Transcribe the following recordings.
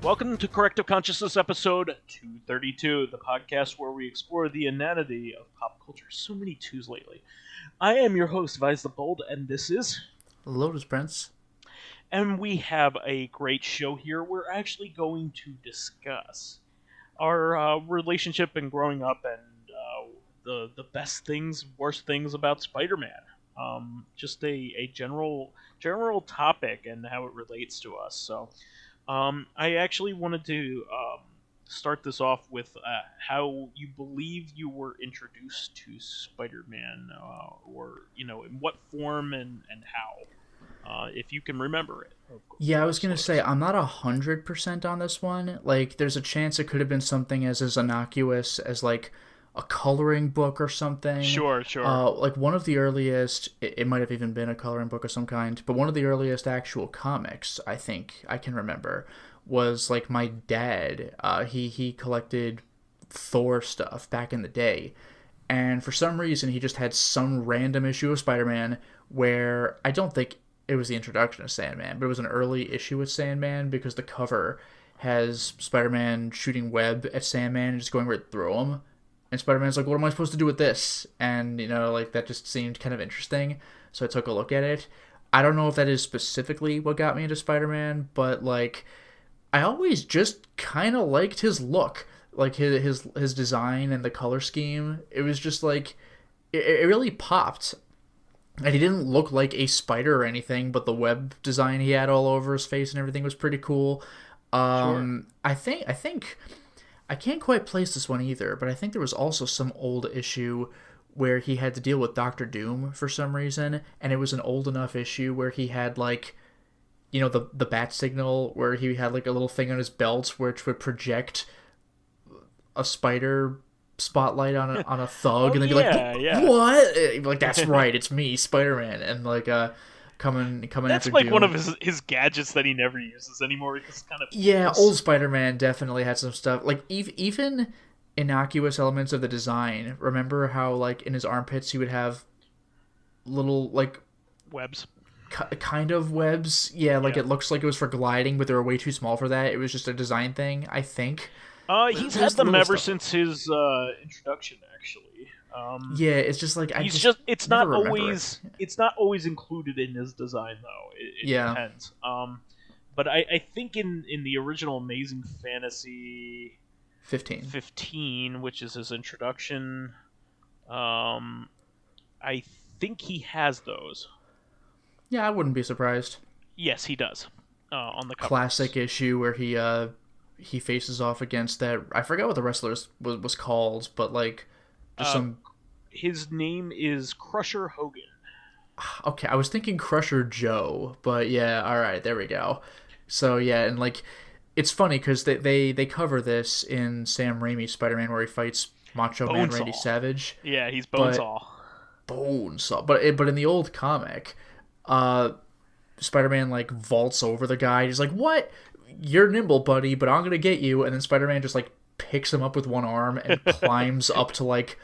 Welcome to Corrective Consciousness episode 232, the podcast where we explore the inanity of pop culture. So many twos lately. I am your host, vysethebold, and this is... Lotus Prince. And we have a great show here. We're actually going to discuss our relationship and growing up and the best things, worst things about Spider-Man. Just a general topic and how it relates to us. So... I actually wanted to start this off with how you believe you were introduced to Spider-Man, or, in what form and how, if you can remember it. Yeah, I was going to say, I'm not 100% on this one. Like, there's a chance it could have been something as innocuous as, like, a coloring book or something. Sure. Like, one of the earliest, it might have even been a coloring book of some kind, but one of the earliest actual comics, I think I can remember, was, like, my dad. He collected Thor stuff back in the day, and for some reason he just had some random issue of Spider-Man where I don't think it was the introduction of Sandman, but it was an early issue with Sandman because the cover has Spider-Man shooting web at Sandman and just going right through him. And Spider-Man's like, what am I supposed to do with this? And, that just seemed kind of interesting. So I took a look at it. I don't know if that is specifically what got me into Spider-Man, but, like, I always just kind of liked his look. Like, his design and the color scheme. It was just, like, it really popped. And he didn't look like a spider or anything, but the web design he had all over his face and everything was pretty cool. Sure. I think... I can't quite place this one either, but I think there was also some old issue where he had to deal with Doctor Doom for some reason, and it was an old enough issue where he had, like, the bat signal, where he had, like, a little thing on his belt which would project a spider spotlight on a thug, and they'd be like, what? Like, that's right, it's me, Spider-Man, and, like, coming That's after like Doom. one of his gadgets that he never uses anymore because it's kind of... Yeah, old Spider-Man definitely had some stuff. Like, even innocuous elements of the design. Remember how, like, in his armpits he would have little, like... webs. Kind of webs. Yeah, like, Yeah. it looks like it was for gliding, but they were way too small for that. It was just a design thing, I think. He's had them ever since his introduction, actually. Yeah, it's just like it's not always included in his design though. It depends. But I think in the original Amazing Fantasy 15, which is his introduction, I think he has those. Yeah, I wouldn't be surprised. Yes, he does. On the covers. Classic issue where he faces off against that. I forgot what the wrestler was called, but, like, just some. His name is Crusher Hogan. Okay, I was thinking Crusher Joe, but yeah, all right, there we go. So yeah, and, like, it's funny because they cover this in Sam Raimi's Spider-Man where he fights Macho Man Randy Savage. Yeah, he's Bonesaw. Bonesaw, but in the old comic, Spider-Man, like, vaults over the guy. He's like, "What? You're nimble, buddy, but I'm gonna get you." And then Spider-Man just, like, picks him up with one arm and climbs up like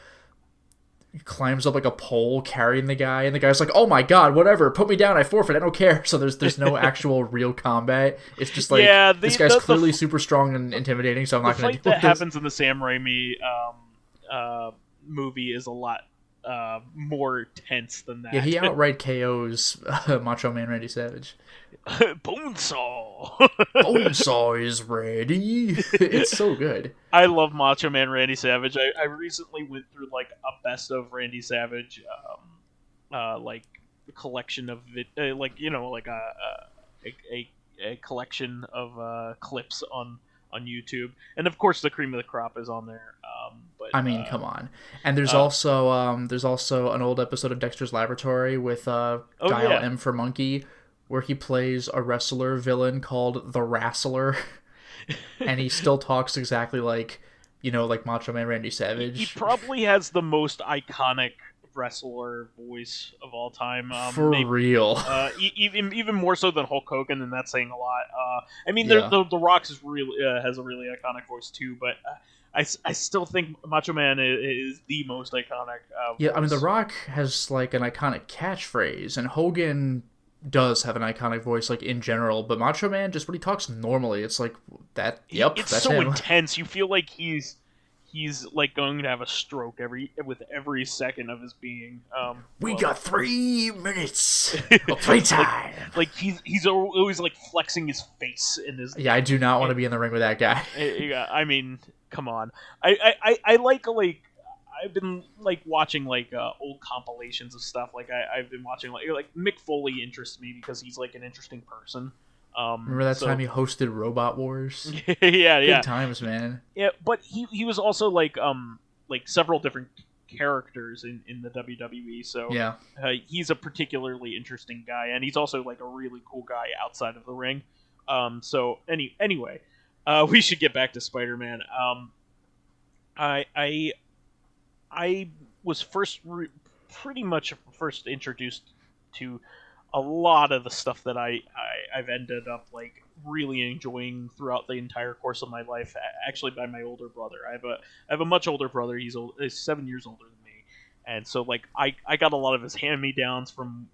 a pole carrying the guy, and the guy's like, "Oh my god, whatever, put me down, I forfeit, I don't care." So there's no actual real combat. It's just like, this guy's clearly super strong and intimidating, so I'm not going to deal with this. The fight that happens in the Sam Raimi movie is a lot more tense than that. Yeah, he outright KOs Macho Man Randy Savage. Bonesaw! Bonesaw is ready! It's so good. I love Macho Man Randy Savage. I recently went through, like, a best of Randy Savage, like, collection of it, like, like a collection of clips on YouTube, and of course the cream of the crop is on there. But I mean, come on. And there's also an old episode of Dexter's Laboratory with Dial M for Monkey, where he plays a wrestler villain called the Wrestler, and he still talks exactly like Macho Man Randy Savage. He probably has the most iconic wrestler voice of all time. For real. Even more so than Hulk Hogan, and that's saying a lot. I mean, the Rock is really has a really iconic voice too, but I still think Macho Man is the most iconic. Yeah, I mean, The Rock has, like, an iconic catchphrase, and Hogan does have an iconic voice, like, in general, but Macho Man, just when he talks normally, it's like, yep, It's that's so him. intense. You feel like he's like going to have a stroke with every second of his being. We Well, got 3 minutes of playtime. like he's always like flexing his face in his. Yeah, I do not want to be in the ring with that guy. Yeah, I mean, come on. I like I've been like watching like old compilations of stuff. Like I've been watching like Mick Foley interests me because he's like an interesting person. Remember that time he hosted Robot Wars? Yeah, Good times, man. Yeah, but he was also like several different characters in the WWE. So yeah, he's a particularly interesting guy, and he's also like a really cool guy outside of the ring. So anyway, we should get back to Spider-Man. I was pretty much first introduced to a lot of the stuff that I've ended up like really enjoying throughout the entire course of my life. Actually, by my older brother, I have a much older brother. He's 7 years older than me, and so like I got a lot of his hand-me-downs from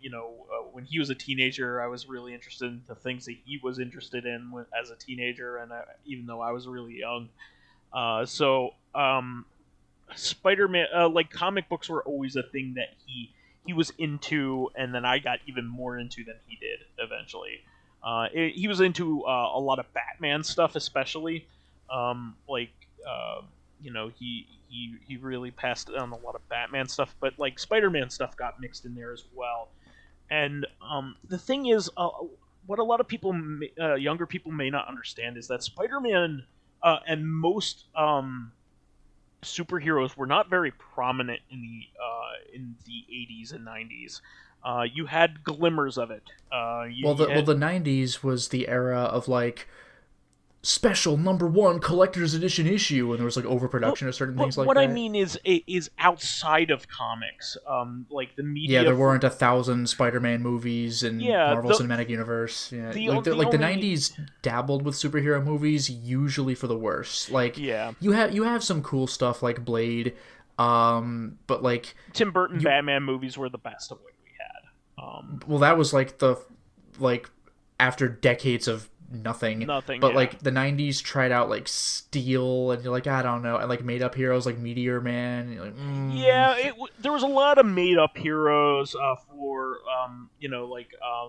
when he was a teenager. I was really interested in the things that he was interested in as a teenager, and even though I was really young, Spider-Man, like comic books were always a thing that he was into, and then I got even more into than he did eventually. He was into a lot of Batman stuff, especially. He really passed on a lot of Batman stuff, but like Spider-Man stuff got mixed in there as well. And the thing is, what a lot of people, younger people, may not understand is that Spider-Man and most superheroes were not very prominent in the 80s and 90s. You had glimmers of it. The 90s was the era of like special #1 collector's edition issue, and there was like overproduction of certain things like that. What I mean is outside of comics, like the media. Yeah, there weren't 1,000 Spider-Man movies and Marvel Cinematic Universe. Yeah, the 90s dabbled with superhero movies, usually for the worse. Like, you have some cool stuff like Blade, but like Tim Burton Batman movies were the best of what we had. Well, that was like after decades of nothing, but like the 90s tried out like Steel, and you're like, I don't know, and like made up heroes like Meteor Man, and you're like, there was a lot of made up heroes for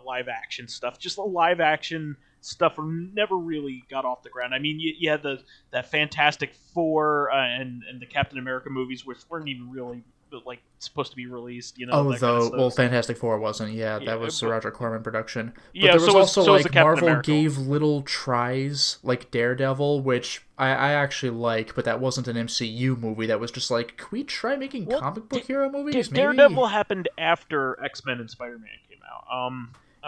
live action stuff. Just the live action stuff never really got off the ground. I mean, you had that Fantastic Four and the Captain America movies, which weren't even really like supposed to be released, Fantastic Four wasn't. That was Sir Roger Corman production. But there was also like Marvel America gave little tries, like Daredevil, which I actually like, but that wasn't an MCU movie. That was just like, can we try making comic book hero movies? Daredevil happened after X-Men and Spider-Man came out.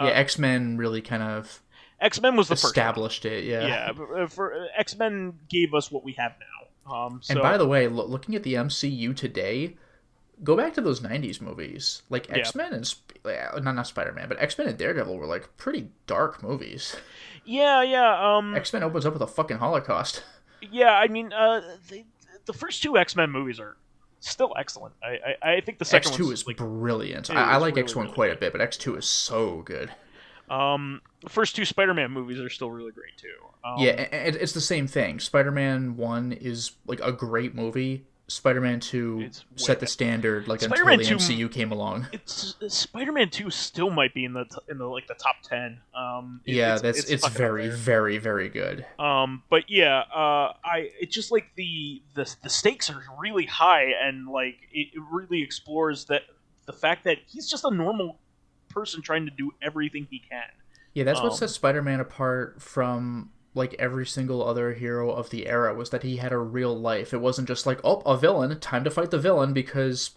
X-Men really kind of X-Men was the established first it. Yeah. For X-Men gave us what we have now. And by the way, looking at the MCU today, go back to those 90s movies. Like, X-Men and... not Spider-Man, but X-Men and Daredevil were, like, pretty dark movies. X-Men opens up with a fucking Holocaust. Yeah, I mean, the first two X-Men movies are still excellent. I think the second X2 is brilliant. I like really, X1 quite a bit, but X2 is so good. The first two Spider-Man movies are still really great, too. It's the same thing. Spider-Man 1 is, like, a great movie. Spider-Man 2 set the standard until the MCU came along. Spider-Man 2 still might be in the top 10. It's very, very, very good. It's just like the stakes are really high, and like it really explores the fact that he's just a normal person trying to do everything he can. Yeah, that's what sets Spider-Man apart from like every single other hero of the era, was that he had a real life. It wasn't just like, a villain, time to fight the villain, because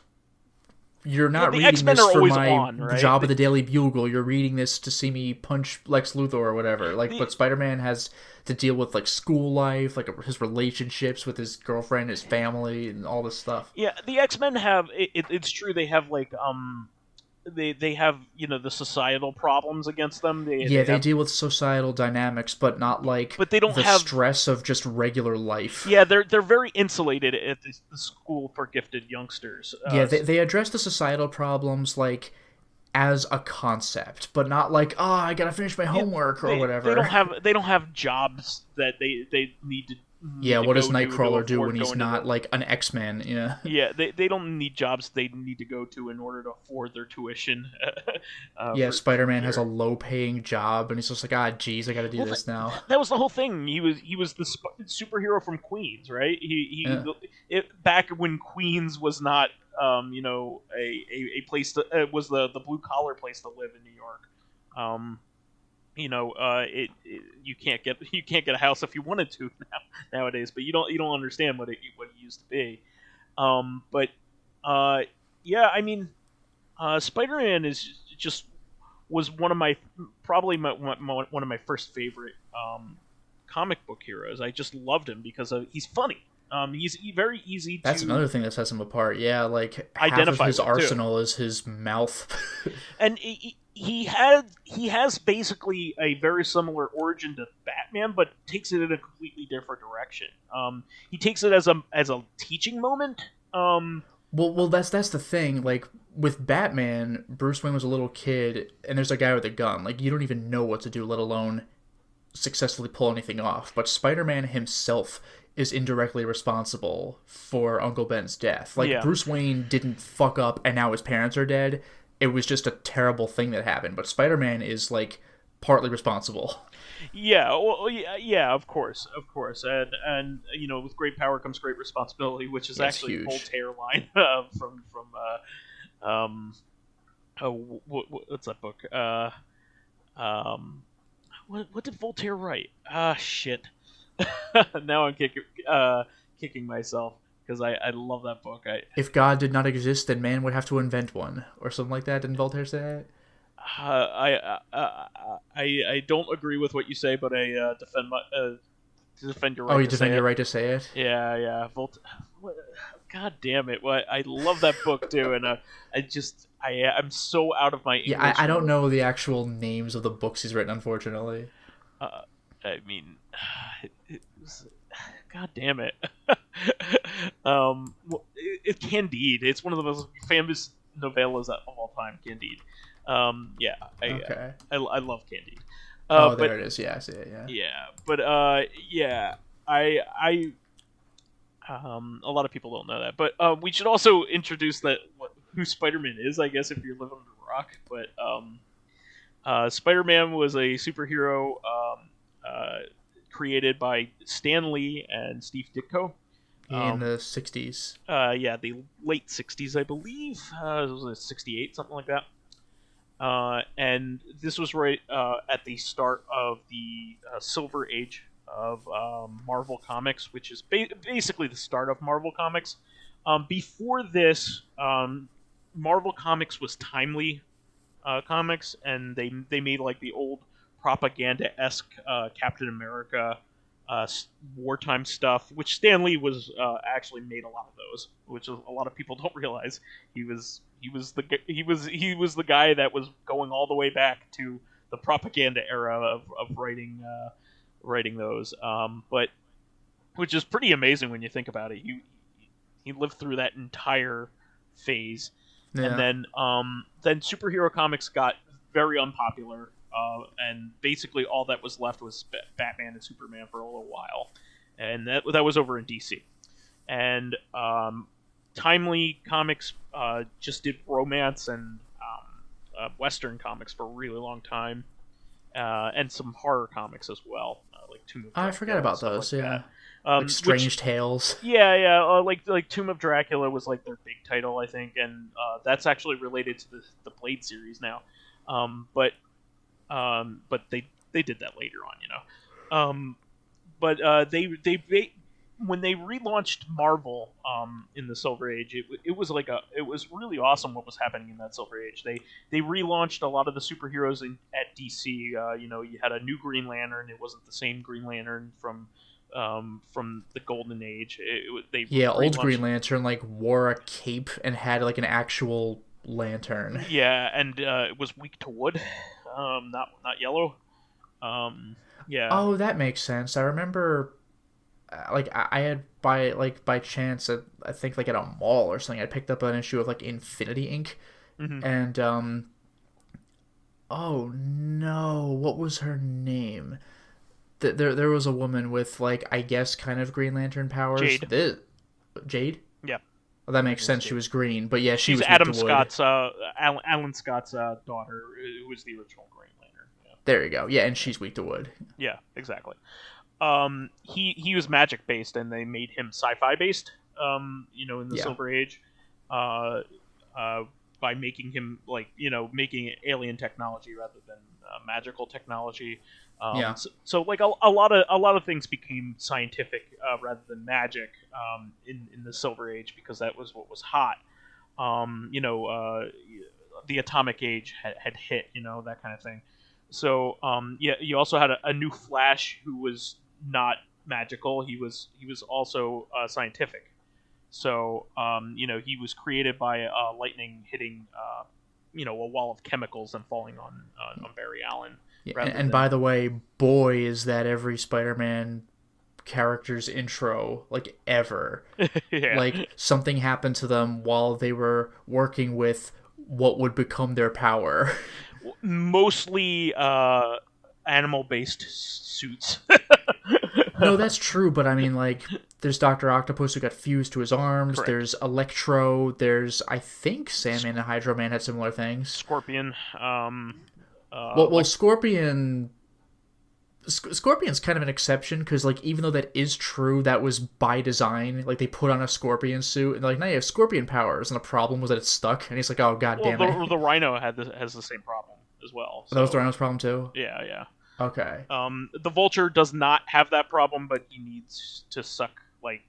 you're not reading X-Men this for my job at the Daily Bugle. You're reading this to see me punch Lex Luthor or whatever. But Spider-Man has to deal with like school life, like his relationships with his girlfriend, his family, and all this stuff. Yeah, the X-Men have it's true, they have like they have the societal problems against them. They deal with societal dynamics, but not like they don't have stress of just regular life. Yeah, they're very insulated at the school for gifted youngsters. They address the societal problems like as a concept, but not like, oh, I gotta finish my homework or they whatever. don't have jobs that they Yeah, need to what does go to Nightcrawler do when afford he's going to not the like an X-Man? Yeah. yeah they don't need jobs they need to go to in order to afford their tuition Yeah, for Spider-Man has a year. low-paying job, and he's just like, ah, geez, I gotta do Well, this now. that was the whole thing. He was the superhero from Queens, right? Yeah. Back when Queens was not a place to was the blue collar place to live in New York. Um, you can't get a house if you wanted to nowadays, but you don't understand what it used to be. But yeah, I mean, Spider-Man is just was one of my probably one of my first favorite comic book heroes. I just loved him because he's funny. He's very easy That's to another thing that sets him apart. Yeah, like half of identify his with too, arsenal is his mouth. and he has basically a very similar origin to Batman, but takes it in a completely different direction. He takes it as a teaching moment. Well, that's the thing. Like with Batman, Bruce Wayne was a little kid, and there's a guy with a gun. Like you don't even know what to do, let alone successfully pull anything off. But Spider-Man himself is indirectly responsible for Uncle Ben's death. Like Yeah, Bruce Wayne didn't fuck up, and now his parents are dead. It was just a terrible thing that happened. But Spider-Man is like partly responsible. yeah, well, yeah, of course, and with great power comes great responsibility, which is Yeah, it's actually a huge. Voltaire line from um what's that book? Um, what did Voltaire write? Ah, shit. Now I'm kicking myself because I love that book. If God did not exist, then man would have to invent one, or something like that. Didn't Voltaire say that? I don't agree with what you say, but I defend your Oh, right you to say defend your it. right to say it? Yeah. God damn it! What I love that book too, and I'm so out of my Yeah, English I don't here. know the actual names of the books he's written, unfortunately. Uh, I mean, it was, God damn it. It's Candide. It's one of the most famous novellas of all time. Candide. Yeah, Okay. I love Candide. Oh, But there it is. Yeah, I see it. Yeah. yeah, but yeah, I a lot of people don't know that, but we should also introduce who Spider-Man is. I guess if you're living under a rock, but Spider-Man was a superhero created by Stan Lee and Steve Ditko. In the 60s. Yeah, the late '60s, I believe. It was '68, something like that. And this was right at the start of the Silver Age of Marvel Comics, which is basically the start of Marvel Comics. Before this, Marvel Comics was Timely Comics, and they made like the old propaganda esque Captain America wartime stuff, which Stan Lee was actually made a lot of those, which a lot of people don't realize. He was the guy that was going all the way back to the propaganda era of writing those. But which is pretty amazing when you think about it. He lived through that entire phase, and Yeah. then superhero comics got very unpopular, and basically all that was left was Batman and Superman for a little while, and that was over in DC. And Timely Comics just did romance and Western comics for a really long time, and some horror comics as well, like Tomb of I forgot Dracula and about stuff those, like that. yeah. Like Which Strange Tales. yeah, like Tomb of Dracula was like their big title, I think, and that's actually related to the Blade series now. But they did that later on, you know. But when they relaunched Marvel in the Silver Age, it was it was really awesome what was happening in that Silver Age. They relaunched a lot of the superheroes at DC. You had a new Green Lantern. It wasn't the same Green Lantern from the Golden Age. They Yeah, old relaunched. Green Lantern like wore a cape and had like an actual lantern. Yeah, and it was weak to wood, not yellow. Yeah. Oh, that makes sense. I remember like I had by chance I think like at a mall or something I picked up an issue of like Infinity Inc. Hmm. and Oh no, what was her name? There was a woman with like I guess kind of Green Lantern powers. Jade. Jade. Yeah, Well, that her makes name is sense. She Jade. was green, but yeah, she She's was weak to Adam wood. Scott's Alan Scott's daughter, who was the original Green Lantern. Yeah, There you go. Yeah, and she's weak to wood. yeah, exactly. He was magic based, and they made him sci-fi based. In the Yeah, Silver Age, uh, uh, by making him like making it alien technology rather than magical technology. yeah, So like a lot of things became scientific rather than magic in the Silver Age because that was what was hot. Um, you know, uh, the atomic age had hit, that kind of thing. So yeah, you also had a new Flash who was not magical. He was also scientific. So he was created by lightning hitting a wall of chemicals and falling on Barry Allen yeah. rather And than by the way, boy, is that every Spider-Man character's intro like ever. yeah, Like something happened to them while they were working with what would become their power. mostly animal based suits. No, that's true, but I mean, like, there's Doctor Octopus who got fused to his arms. Correct. There's Electro. There's, I think, Sandman and Hydro Man had similar things. Scorpion. Well, Scorpion. Scorpion's kind of an exception because, like, even though that is true, that was by design. Like, they put on a Scorpion suit and they're like, "Now you have Scorpion powers," and the problem was that it's stuck. And he's like, "Oh god well, damn it!" the Rhino has the same problem as well. That was the So Rhino's problem too. yeah, yeah. Okay. The Vulture does not have that problem, but he needs to suck like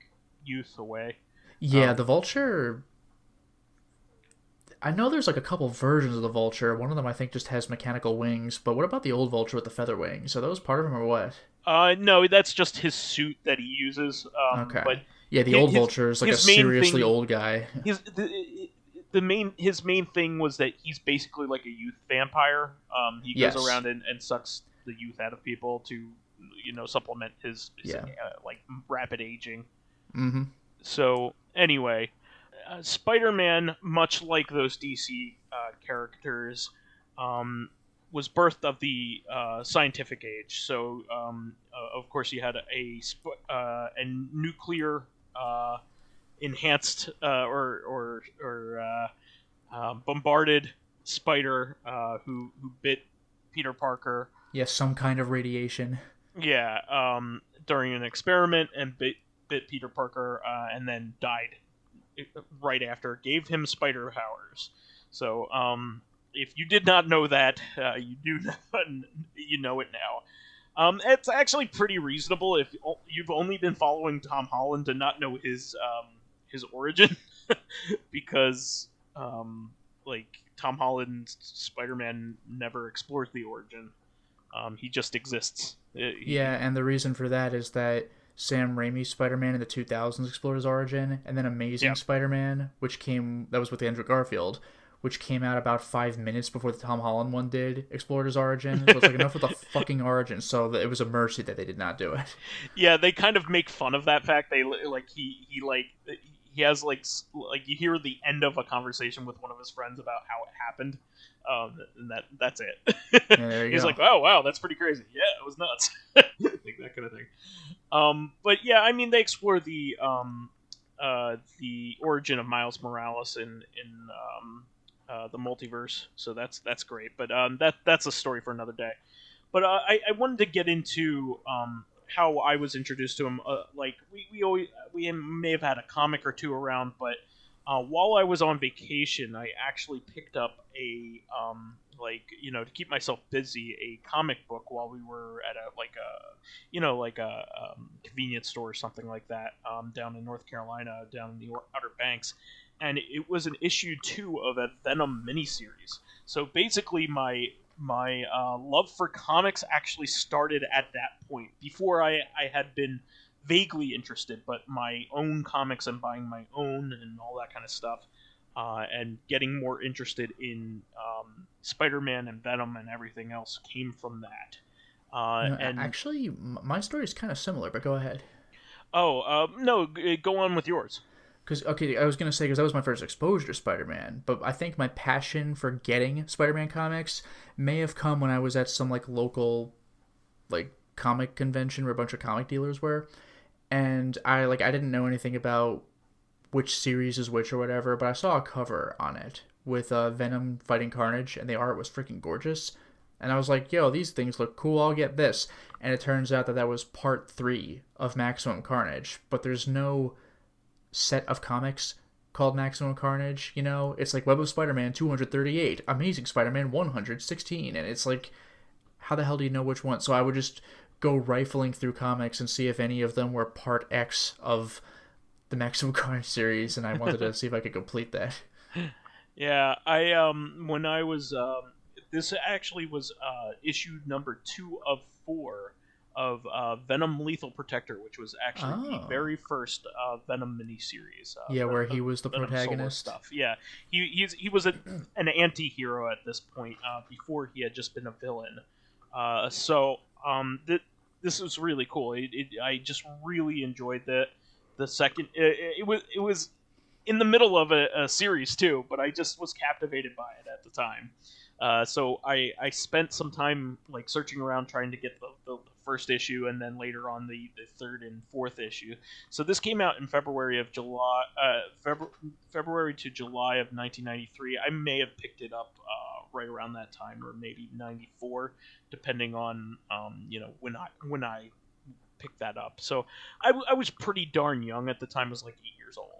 youth away. Yeah, Um, the Vulture. I know there's like a couple versions of the Vulture. One of them I think just has mechanical wings. But what about the old Vulture with the feather wings? Are those part of him or what? no, that's just his suit that he uses. But Okay. Yeah, the old Vulture is like a his main seriously thing old guy. his main thing was that he's basically like a youth vampire. He goes Yes. around and sucks the youth out of people to supplement his Yeah. like rapid aging. Mm-hmm. So anyway, Spider-Man, much like those DC characters, was birthed of the scientific age. So of course you had a nuclear enhanced bombarded spider who bit Peter Parker. Yes, some kind of radiation. Yeah, during an experiment and bit Peter Parker and then died right after. Gave him spider powers. So if you did not know that, you do you know it now. It's actually pretty reasonable if you've only been following Tom Holland to not know his origin, because like Tom Holland's Spider-Man never explores the origin. He just exists. Yeah, and the reason for that is that Sam Raimi's Spider-Man in the 2000s explored his origin, and then Amazing Yeah. Spider-Man, that was with Andrew Garfield, which came out about 5 minutes before the Tom Holland one did, explored his origin. So it's like enough with the fucking origin, so it was a mercy that they did not do it. Yeah, they kind of make fun of that fact. They like he has like you hear the end of a conversation with one of his friends about how it happened, and that's it. Yeah, there you He's go. like, oh wow, that's pretty crazy. Yeah, it was nuts. Like that kind of thing. But yeah, I mean, they explore the origin of Miles Morales in the multiverse, so that's great. But that's a story for another day. But I wanted to get into how I was introduced to him. Like we may have had a comic or two around, but while I was on vacation, I actually picked up a to keep myself busy, a comic book while we were at a convenience store or something like that down in North Carolina, down in the Outer Banks, and it was an issue 2 of a Venom miniseries. So basically, my love for comics actually started at that point. Before I had been vaguely interested, but my own comics and buying my own and all that kind of stuff, and getting more interested in Spider-Man and Venom and everything else came from that. And Actually, my story is kind of similar, but go ahead. no, go on with yours. Because, okay, I was going to say, because that was my first exposure to Spider-Man, but I think my passion for getting Spider-Man comics may have come when I was at some, like, local, like, comic convention where a bunch of comic dealers were, and I didn't know anything about which series is which or whatever, but I saw a cover on it with Venom fighting Carnage, and the art was freaking gorgeous, and I was like, yo, these things look cool, I'll get this, and it turns out that that was part 3 of Maximum Carnage, but there's no set of comics called Maximum Carnage, you know? It's like Web of Spider-Man 238, Amazing Spider-Man 116, and it's like, how the hell do you know which one? So I would just go rifling through comics and see if any of them were part X of the Maximum Carnage series, and I wanted to see if I could complete that. Yeah, I when I was this actually was issue number 2 of 4 of Venom Lethal Protector, which was actually the very first Venom miniseries. Yeah, where he was the Venom protagonist. Stuff. Yeah, he was an anti-hero at this point. Before he had just been a villain. This was really cool. I just really enjoyed the second. It was in the middle of a series too, but I just was captivated by it at the time. So I spent some time like searching around trying to get the first issue, and then later on the third and fourth issue. So this came out in February to July of 1993. I may have picked it up right around that time, or maybe 94, depending on when I picked that up. So I was pretty darn young at the time. I was like 8 years old.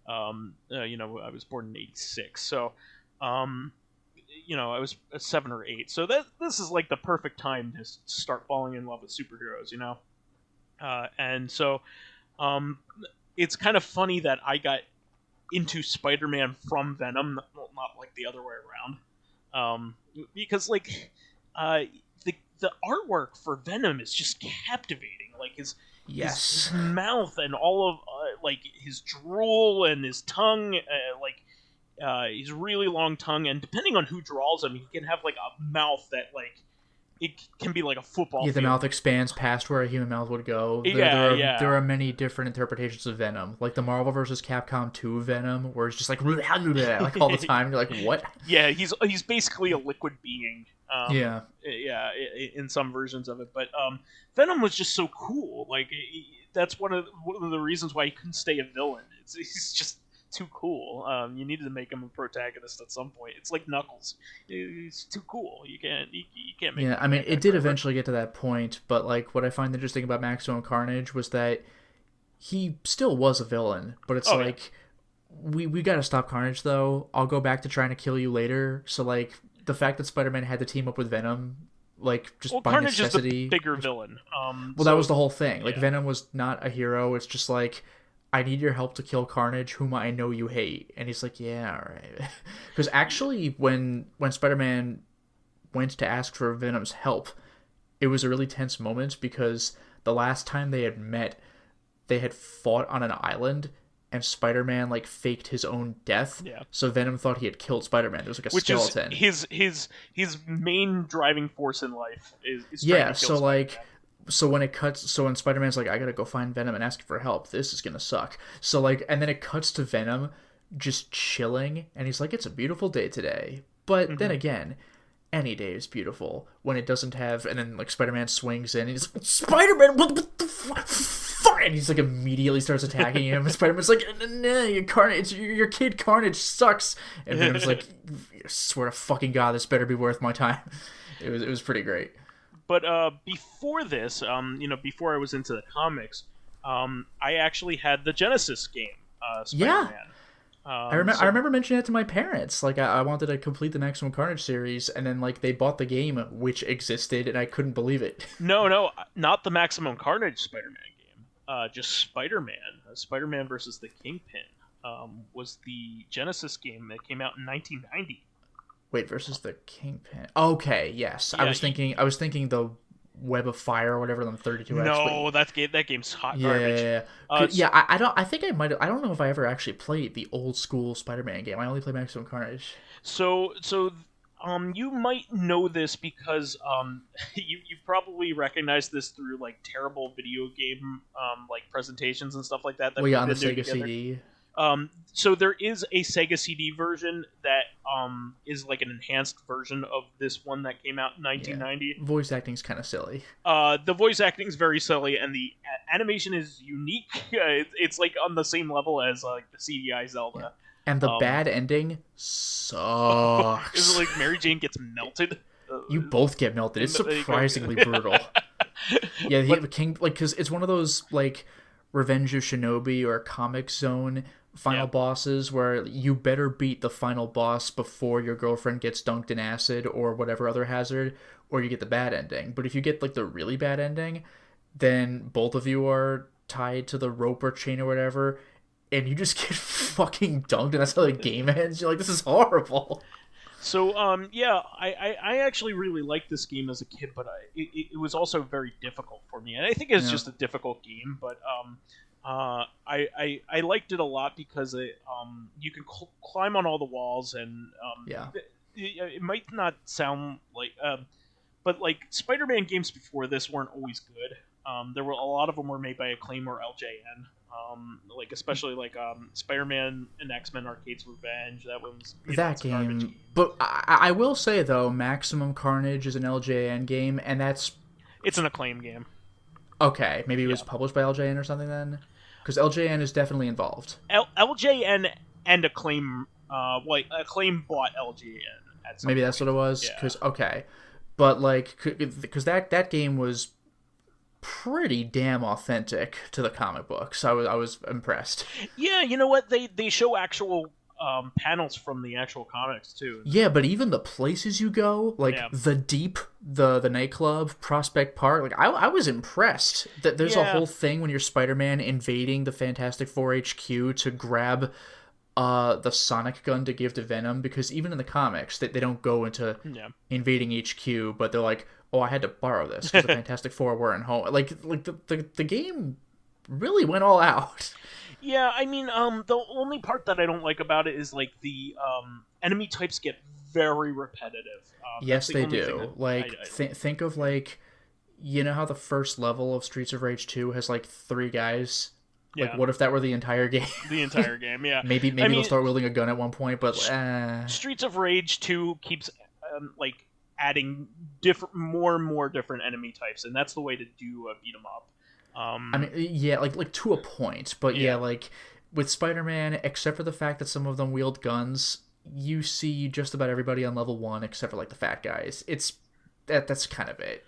I was born in '86, so I was 7 or 8. So this is like the perfect time to start falling in love with superheroes, and so it's kind of funny that I got into Spider-Man from Venom, not like the other way around, because like the artwork for Venom is just captivating, like his mouth and all of like his drool and his tongue, he's really long tongue, and depending on who draws him, he can have like a mouth that like it can be like a football. Yeah, the mouth expands past where a human mouth would go. There are many different interpretations of Venom, like the Marvel vs. Capcom 2 Venom, where it's just like like all the time. You're like, what? Yeah, he's basically a liquid being. In some versions of it, but Venom was just so cool. Like that's one of the reasons why he couldn't stay a villain. He's just too cool. You needed to make him a protagonist at some point. It's like Knuckles. He's too cool. You can't make him. Yeah, I mean, it did eventually get to that point, but like what I find interesting about Maximum Carnage was that he still was a villain, but it's we got to stop Carnage though. I'll go back to trying to kill you later. So like the fact that Spider-Man had to team up with Venom, like just by Carnage necessity, is the bigger villain. That was the whole thing. Like Venom was not a hero. It's just like, I need your help to kill Carnage, whom I know you hate. And he's like, yeah, all right. Because actually, when Spider-Man went to ask for Venom's help, it was a really tense moment because the last time they had met, they had fought on an island, and Spider-Man like faked his own death. Yeah. So Venom thought he had killed Spider-Man. There was like a skeleton. Is his main driving force in life is trying to kill Spider-Man. So when Spider-Man's like, I gotta go find Venom and ask for help, this is gonna suck. So like, and then it cuts to Venom just chilling, and he's like, it's a beautiful day today. But then again, any day is beautiful when it doesn't have, and then like Spider-Man swings in, and he's like, Spider-Man, what the fuck? And he's like immediately starts attacking him. And Spider-Man's like, nah, your kid Carnage sucks. And Venom's like, I swear to fucking God, this better be worth my time. It was pretty great. But before this, before I was into the comics, I actually had the Genesis game, Spider-Man. Yeah. I remember mentioning it to my parents. Like, I wanted to complete the Maximum Carnage series, and then like they bought the game, which existed, and I couldn't believe it. No, not the Maximum Carnage Spider-Man game. Just Spider-Man. Spider-Man versus the Kingpin was the Genesis game that came out in 1990. Wait, versus the Kingpin. Okay, yes. Yeah, I was thinking the Web of Fire or whatever, them 32X. No, that game's hot garbage. Yeah. I don't know if I ever actually played the old school Spider-Man game. I only played Maximum Carnage. So you might know this because you probably recognize this through like terrible video game like presentations and stuff like that. On the Sega Cd. So there is a Sega CD version that is like an enhanced version of this one that came out in Yeah. 1990. Voice acting's kind of silly. The voice acting is very silly, and the animation is unique. It's like on the same level as like the CDI Zelda. Yeah. And the bad ending Is sucks. it like Mary Jane gets melted? You both get melted. It's surprisingly brutal. Yeah, he King, like, because it's one of those like Revenge of Shinobi or Comic Zone final bosses where you better beat the final boss before your girlfriend gets dunked in acid or whatever other hazard, or you get the bad ending. But if you get like the really bad ending, then both of you are tied to the rope or chain or whatever, and you just get fucking dunked, and that's how the game ends. You're like, this is horrible. So, I actually really liked this game as a kid, but it was also very difficult for me. And I think it's just a difficult game, but I liked it a lot because you can climb on all the walls, and it might not sound like, but like Spider-Man games before this weren't always good. There were a lot of them were made by Acclaim or LJN. Like especially like Spider-Man and X-Men Arcade's Revenge. That one's that game. But I will say though, Maximum Carnage is an LJN game, and it's an Acclaim game. Okay, maybe it was published by LJN or something then, because LJN is definitely involved. LJN and Acclaim, Acclaim bought LJN. Maybe that's what it was. Because but like because that game was pretty damn authentic to the comic books. I was impressed. Yeah, you know what? They show actual panels from the actual comics too. Yeah, but even the places you go, like the Deep, the nightclub, Prospect Park, like I was impressed. That there's a whole thing when you're Spider-Man invading the Fantastic Four HQ to grab the Sonic gun to give to Venom, because even in the comics they don't go into invading HQ, but they're like, oh, I had to borrow this because the Fantastic Four weren't home. Like the game really went all out. Yeah, I mean, the only part that I don't like about it is like the enemy types get very repetitive. Yes, they do. Think of like, you know how the first level of Streets of Rage 2 has like 3 guys. Like, what if that were the entire game? The entire game, yeah. maybe they'll start wielding a gun at one point, but Streets of Rage 2 keeps like adding more and more different enemy types, and that's the way to do a beat 'em up. I mean, yeah, like to a point, but like with Spider-Man, except for the fact that some of them wield guns, you see just about everybody on level 1 except for like the fat guys. That's kind of it.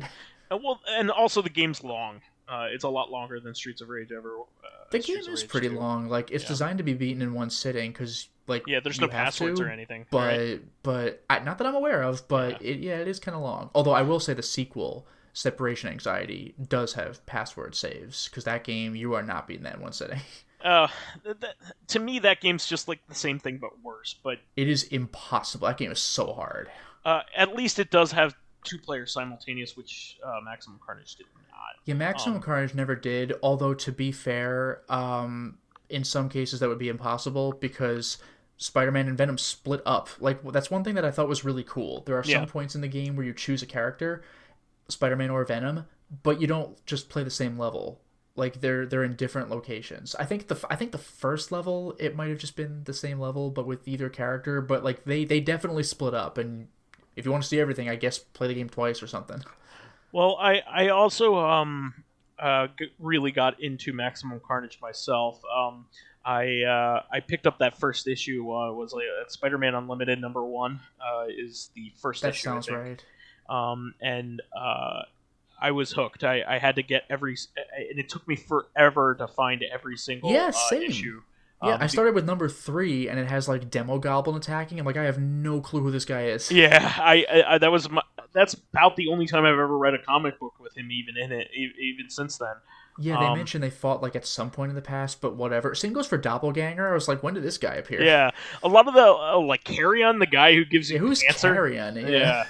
Well, and also the game's long. It's a lot longer than Streets of Rage ever. The game is pretty long. Like, it's designed to be beaten in one sitting because, like, there's no passwords or anything. But not that I'm aware of. But it is kind of long. Although I will say the sequel, Separation Anxiety, does have password saves, because that game, you are not beating that in one sitting. To me, that game's just like the same thing but worse. But it is impossible. That game is so hard. At least it does have 2 players simultaneous, which Maximum Carnage did not. Yeah, Maximum Carnage never did, although to be fair, in some cases that would be impossible because Spider-Man and Venom split up. Like, that's one thing that I thought was really cool. There are some points in the game where you choose a character, Spider-Man or Venom, but you don't just play the same level. Like, they're in different locations. I think the first level, it might have just been the same level, but with either character, but like they definitely split up, and if you want to see everything, I guess play the game twice or something. Well, I also really got into Maximum Carnage myself. I picked up that first issue. Was like Spider-Man Unlimited #1 is the first issue. That sounds right. And I was hooked. I had to get and it took me forever to find every single issue. Yeah, I started with #3, and it has like Demo Goblin attacking. I'm like, I have no clue who this guy is. Yeah, that's about the only time I've ever read a comic book with him even in it, even since then. Yeah, they mentioned they fought like at some point in the past, but whatever. Same goes for Doppelganger. I was like, when did this guy appear? Yeah, a lot of the like Carrion, the guy who gives you who's cancer. Carrion? Yeah.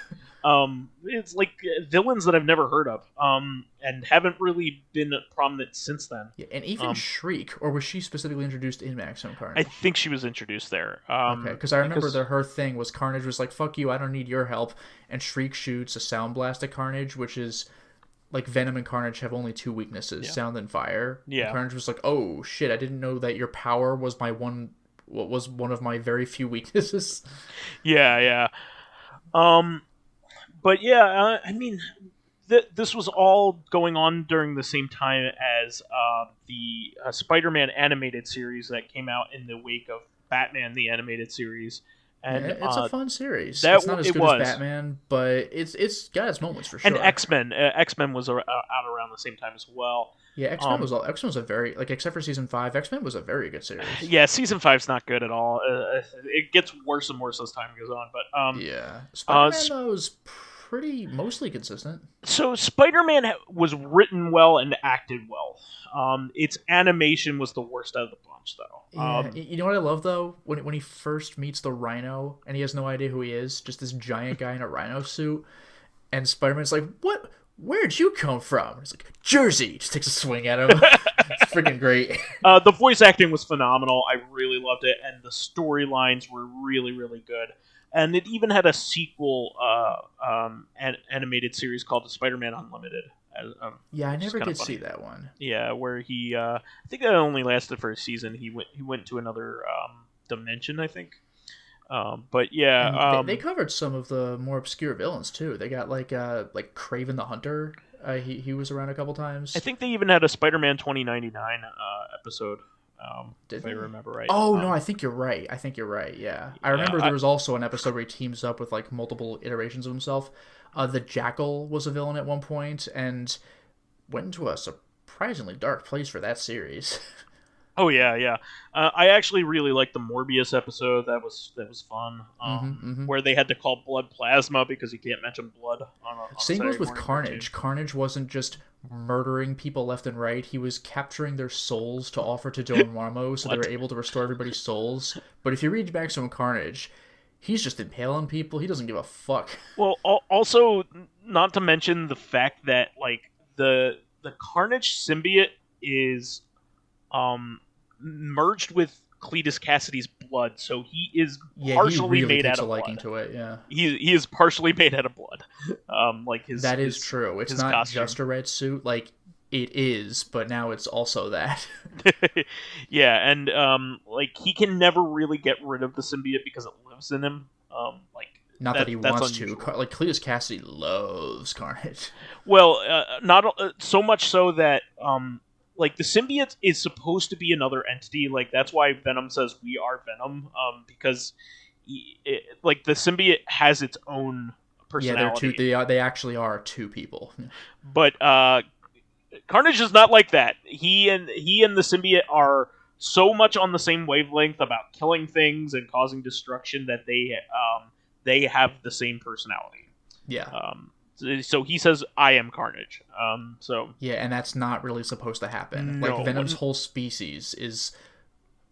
It's like villains that I've never heard of, and haven't really been prominent since then. Yeah, and even Shriek, or was she specifically introduced in Maximum Carnage? I think she was introduced there. Okay, because I remember her thing was Carnage was like, "Fuck you, I don't need your help," and Shriek shoots a sound blast at Carnage, which is like Venom and Carnage have only two weaknesses: Yeah. sound and fire. And Yeah. Carnage was like, "Oh shit! I didn't know that your power was what was one of my very few weaknesses." Yeah, yeah. But yeah, I mean, this was all going on during the same time as the Spider-Man animated series that came out in the wake of Batman the animated series, and Yeah, it's a fun series. that It's not as it good as was. Batman, but it's got its moments for And sure. X-Men was out around the same time as well. Yeah, X Men was a very like except for season 5, X Men was a very good series. Yeah, season 5's not good at all. It gets worse and worse as time goes on. But Yeah, Spider Man though is pretty mostly consistent. so Spider-Man was written well and acted well. Its animation was the worst out of the bunch, though. Yeah, you know what I love though when he first meets the Rhino and he has no idea who he is, just this giant guy in a Rhino suit, and Spider Man's like, "What? Where'd you come from?" He's like, "Jersey." Just takes a swing at him. It's freaking great. The voice acting was phenomenal. I really loved it, and the storylines were really, really good. And it even had a sequel animated series called The Spider-Man Unlimited. Yeah, I which is never kinda did see funny. that one. Yeah, where he, I think that only lasted for a season. He went to another dimension, I think. But yeah, And they covered some of the more obscure villains too. They got like Craven the Hunter. He was around a couple times. I think they even had a Spider-Man 2099 episode. Did If I they? remember right. Oh no, I think you're right. Yeah, I remember I- there was also an episode where he teams up with like multiple iterations of himself. The Jackal was a villain at one point and went into a surprisingly dark place for that series. Oh yeah, yeah. I actually really liked the Morbius episode. That was fun. Where they had to call blood plasma because you can't mention blood on a Same Saturday goes with morning Carnage. cartoon. Carnage wasn't just murdering people left and right. He was capturing their souls to offer to Dormammu so they were able to restore everybody's souls. But if you read Maximum Carnage, he's just impaling people. He doesn't give a fuck. Well, also not to mention the fact that like the Carnage symbiote is merged with Cletus Cassidy's blood, so he is Yeah, partially he really made takes out a of liking blood. to it. Yeah, He is partially made out of blood. Like his that is his- true. It's his not costume. just a red suit. Like it is, but now it's also that. Yeah, and like he can never really get rid of the symbiote because it lives in him. Like Not that he that's wants unusual. to. Like Cletus Cassidy loves Carnage. Well, not so much so that like the symbiote is supposed to be another entity. Like that's why Venom says we are Venom. Because like the symbiote has its own Yeah, they're personality. two. They actually are two people. But Carnage is not like that. He and the symbiote are so much on the same wavelength about killing things and causing destruction that they have the same personality. Yeah. So he says, "I am Carnage." So Yeah, and that's not really supposed to happen. No. Like Venom's whole species is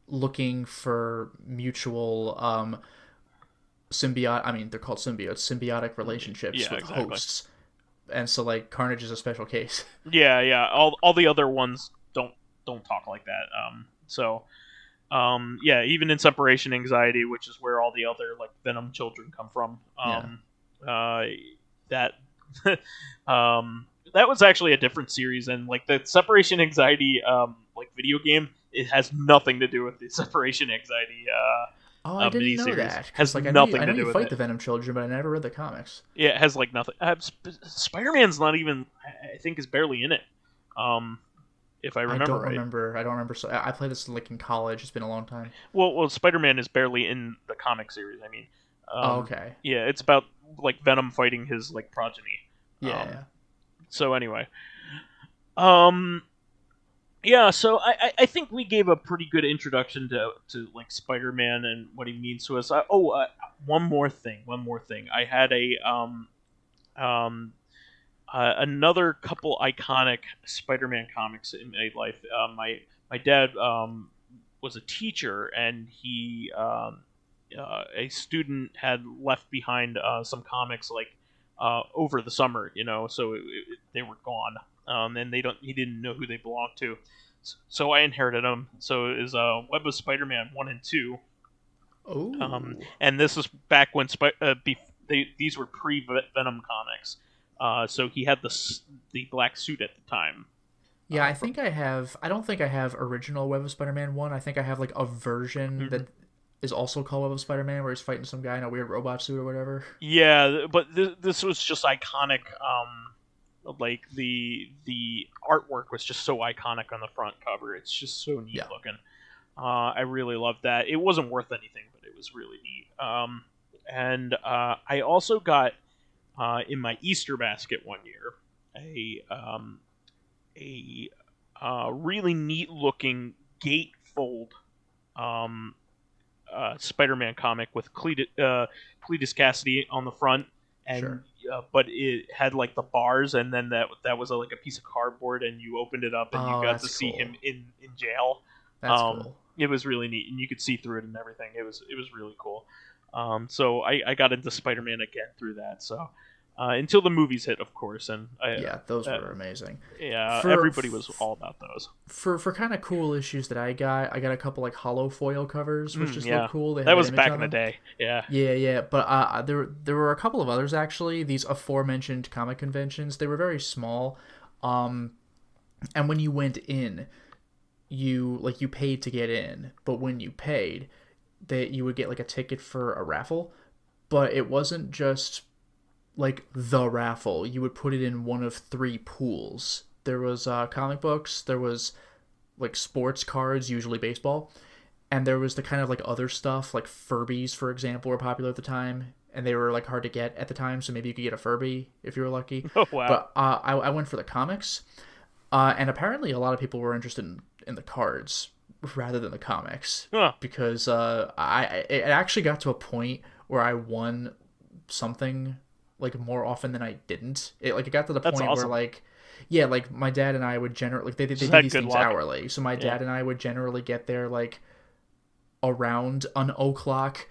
looking for mutual symbiote. I mean, they're called symbiotes. Symbiotic relationships Yeah, with exactly. hosts. And so, like, Carnage is a special case. yeah. All the other ones don't talk like that. Yeah, even in separation anxiety, which is where all the other like Venom children come from. That that was actually a different series, and like the separation anxiety like video game, it has nothing to do with the separation anxiety. Oh, I didn't know miniseries. that. 'Cause, Has like, nothing I know to do you with fight it. the Venom children, but I never read the comics. Yeah, it has like nothing. Spider-Man's not even. I think is barely in it. If I remember right. I don't remember. So I played this like in college. It's been a long time. Well, Spider-Man is barely in the comic series. I mean, Okay. yeah, it's about like Venom fighting his like progeny. Yeah. So anyway, yeah. So I think we gave a pretty good introduction to like Spider-Man and what he means to us. One more thing. I had another couple iconic Spider-Man comics in my life. My dad was a teacher, and he a student had left behind some comics like over the summer, so they were gone, and he didn't know who they belonged to. So I inherited them. So it is Web of Spider-Man 1 and 2. Oh. And this is back when these were pre-Venom comics. So he had the black suit at the time. Yeah, I think I have. I don't think I have original Web of Spider-Man 1. I think I have like a version Mhm. that is also called Web of Spider-Man, where he's fighting some guy in a weird robot suit or whatever. Yeah, but this was just iconic. Like the artwork was just so iconic on the front cover. It's just so neat Yeah, looking. I really loved that. It wasn't worth anything, but it was really neat. And I also got in my Easter basket one year a really neat looking gatefold um, Spider-Man comic with Cletus Cassidy on the front, and sure. but it had like the bars, and then that was like a piece of cardboard, and you opened it up, and you Oh, got to that's see cool. him in jail. That's cool. It was really neat, and you could see through it and everything. It was really cool. So I got into Spider-Man again through that. So until the movies hit, of course, and Yeah, those were amazing. yeah, For everybody was all about those. for kind of cool issues that I got a couple like hollow foil covers, which just look Yeah, cool. They that have an was image back on in the them. day. Yeah. Yeah. But there were a couple of others actually. These aforementioned comic conventions, they were very small, and when you went in, you paid to get in, but when you paid, that you would get like a ticket for a raffle, but it wasn't just like the raffle. You would put it in one of three pools. There was comic books, there was like sports cards, usually baseball, and there was the kind of like other stuff like Furbies, for example, were popular at the time, and they were like hard to get at the time. So maybe you could get a Furby if you were lucky. Oh wow. But I went for the comics, and apparently a lot of people were interested in the cards rather than the comics Huh. because I it actually got to a point where I won something like more often than I didn't. It got to the That's point where awesome. like yeah, like my dad and I would generally like they Just do had these good things luck. hourly. So my Yeah. dad and I would generally get there like around an o'clock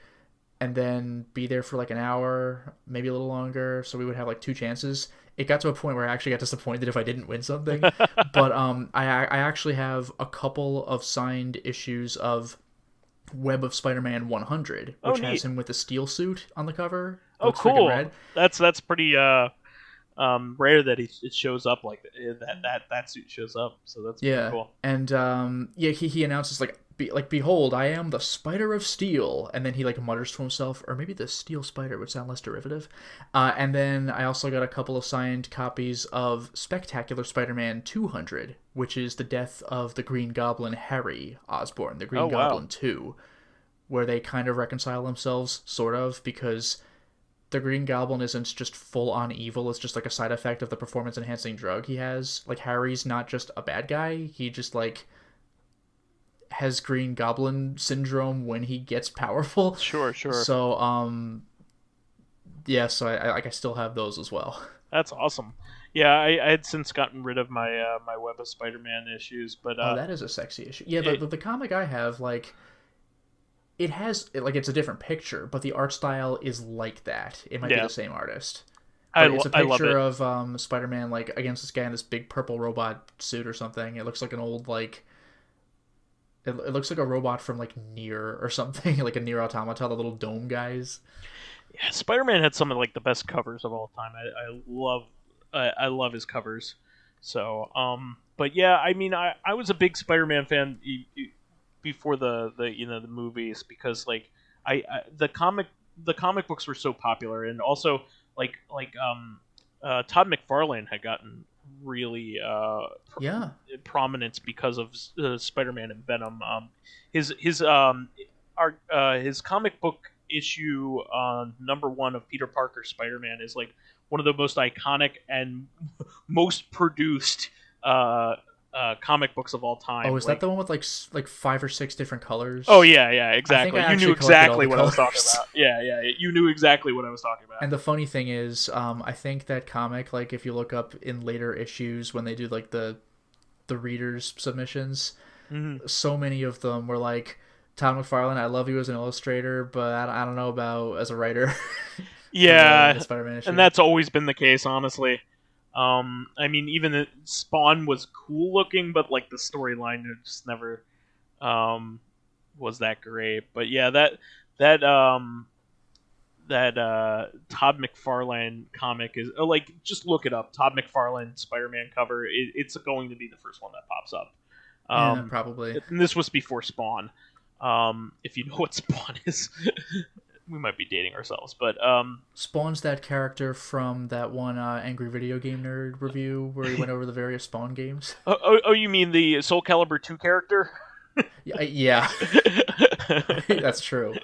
and then be there for like an hour, maybe a little longer. So we would have like two chances. It got to a point where I actually got disappointed if I didn't win something. But I actually have a couple of signed issues of Web of Spider-Man 100, Oh which has neat. him with a steel suit on the cover. It Oh looks freaking cool. red. That's pretty rare that it shows up like that suit shows up. So that's pretty Yeah, cool. and yeah, he announces behold, I am the Spider of Steel, and then he like mutters to himself, or maybe the Steel Spider would sound less derivative. And then I also got a couple of signed copies of Spectacular Spider-Man 200, which is the death of the Green Goblin Harry Osborn, the Oh Green wow. Goblin 2, where they kind of reconcile themselves, sort of, because the Green Goblin isn't just full on evil, it's just like a side effect of the performance enhancing drug he has. Like Harry's not just a bad guy, he just like has Green Goblin syndrome when he gets powerful. Sure, sure. So yeah, so I still have those as well. That's awesome. Yeah, I had since gotten rid of my my Web of Spider-Man issues, but Oh, that is a sexy issue. Yeah, it the comic I have, like, it has like it's a different picture, but the art style is like that. It might be yeah, the same artist, but it's a I love picture it. of Spider-Man like against this guy in this big purple robot suit or something. It looks like an old like it looks like a robot from like Near or something, like a Near Automata, the little dome guys. Yeah, Spider-Man had some of like the best covers of all time. I love his covers. So, but yeah, I mean, I was a big Spider-Man fan before the the movies because like the comic books were so popular, and also Todd McFarlane had gotten really Yeah. prominence because of Spider-Man and Venom. His comic book issue number one of Peter Parker Spider-Man is like one of the most iconic and most produced comic books of all Oh, time. is that the one with like five or six different colors? Oh yeah, I think exactly. I You knew actually collected all exactly the what I was talking colors. about. Yeah, you knew exactly what I was talking about. And the funny thing is, I think that comic, like if you look up in later issues when they do like the readers submissions, Hmm. so many of them were like, Todd McFarlane, I love you as an illustrator, but I don't know about as a writer for the Yeah, Spider-Man and issue. that's always been the case, honestly. I mean, even Spawn was cool looking, but like the storyline just never um, was that great. But yeah, that Todd McFarlane comic is like, just look it up. Todd McFarlane Spider-Man cover. It's going to be the first one that pops up. Yeah, probably. And this was before Spawn. If you know what Spawn is, we might be dating ourselves, but Spawn's that character from that one Angry Video Game Nerd review where he went over the various Spawn games. Oh, you mean the Soul Calibur 2 character? Yeah. That's true.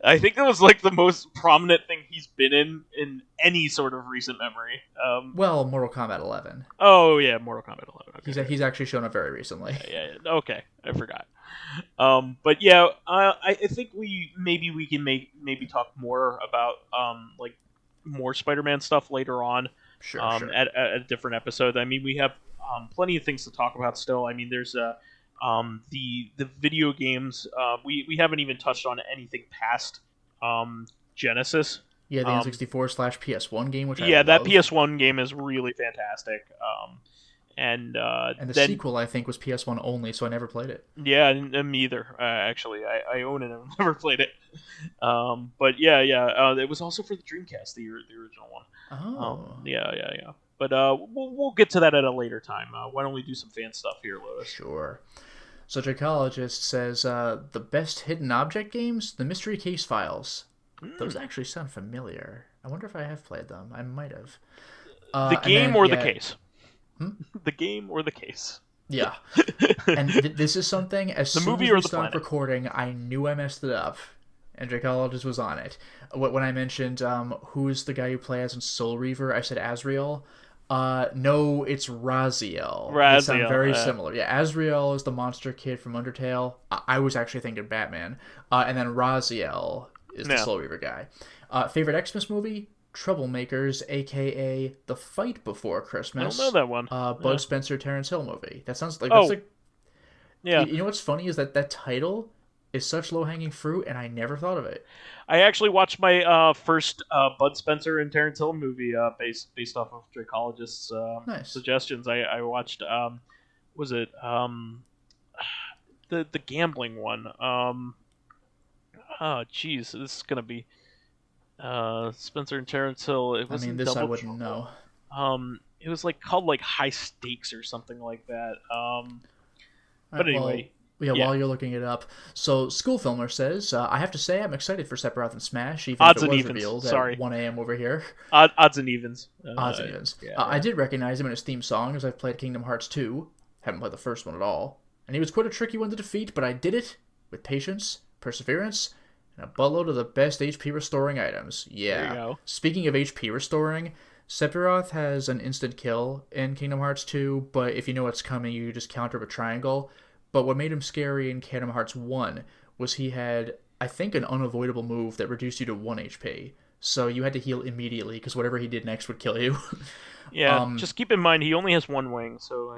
I think that was like the most prominent thing he's been in any sort of recent memory. Well, Mortal Kombat 11. Oh yeah, Mortal Kombat 11. Okay. He's actually shown up very recently. Yeah. Okay, I forgot. But yeah, I think we can maybe talk more about like more Spider-Man stuff later on. Sure. At a different episode. I mean, we have plenty of things to talk about still. I mean, there's the video games. We haven't even touched on anything past Genesis. Yeah, the N64/PS1 game, which that love. PS1 game is really fantastic. And the sequel, I think, was PS1 only, so I never played it. Yeah, me either. Actually, I own it and I've never played it. But yeah. It was also for the Dreamcast, the original one. Oh. Yeah. But we'll get to that at a later time. Why don't we do some fan stuff here, Lotus? Sure. So Dracologist says the best hidden object games, the Mystery Case Files. Those actually sound familiar. I wonder if I have played them. I might have. The game or the case? The game or the case? Yeah. And this is something, as soon as we stopped recording, I knew I messed it up. And Dracologist was on it. When I mentioned who's the guy you play as in Soul Reaver, I said Azrael. No, it's Raziel. They sound very similar. Yeah, Azrael is the monster kid from Undertale. I was actually thinking Batman. And then Raziel is the Soul Reaver guy. Favorite Xmas movie? Troublemakers, a.k.a. The Fight Before Christmas. I don't know that one. Bud Spencer, Terrence Hill movie. That sounds like... Yeah. You know what's funny is that title is such low-hanging fruit, and I never thought of it. I actually watched my first Bud Spencer and Terrence Hill movie based off of Dracologist's suggestions. I watched was it the gambling one? Oh jeez, this is gonna be Spencer and Terrence Hill. It was this I wouldn't know. It was called like High Stakes or something like that. But anyway. While you're looking it up. So, School Filmer says, I have to say I'm excited for Sephiroth and Smash, even odds if it was was revealed at 1 a.m. over here. Odds and evens. Odds and evens. Yeah. I did recognize him in his theme song, as I've played Kingdom Hearts 2. Haven't played the first one at all. And he was quite a tricky one to defeat, but I did it with patience, perseverance, and a buttload of the best HP restoring items. Yeah. There you go. Speaking of HP restoring, Sephiroth has an instant kill in Kingdom Hearts 2, but if you know what's coming, you just counter with triangle. But what made him scary in Kingdom Hearts 1 was he had, I think, an unavoidable move that reduced you to 1 HP. So you had to heal immediately, because whatever he did next would kill you. Yeah, just keep in mind, he only has one wing, so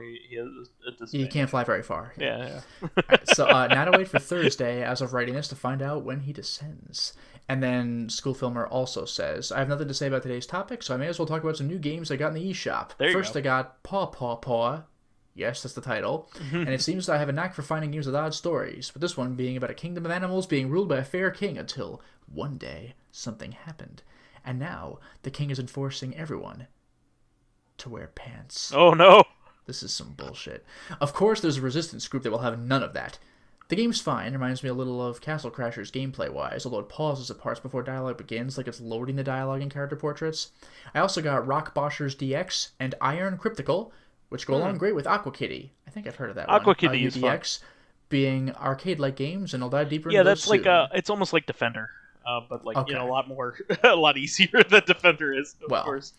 he can't fly very far. Yeah. Right, so now to wait for Thursday, as of writing this, to find out when he descends. And then School Filmer also says, I have nothing to say about today's topic, so I may as well talk about some new games I got in the eShop. First, I got Paw Paw Paw. Yes, that's the title. And it seems that I have a knack for finding games with odd stories, with this one being about a kingdom of animals being ruled by a fair king until one day something happened. And now the king is enforcing everyone to wear pants. Oh no! This is some bullshit. Of course there's a resistance group that will have none of that. The game's fine, reminds me a little of Castle Crashers gameplay-wise, although it pauses at parts before dialogue begins, like it's loading the dialogue in character portraits. I also got Rock Boshers DX and Iron Cryptical, which go along great with Aqua Kitty. I think I've heard of that one. Aqua Kitty is fun. Being arcade-like games, and I'll dive deeper into those. Yeah, that's it's almost like Defender, but a lot easier than Defender is, of course.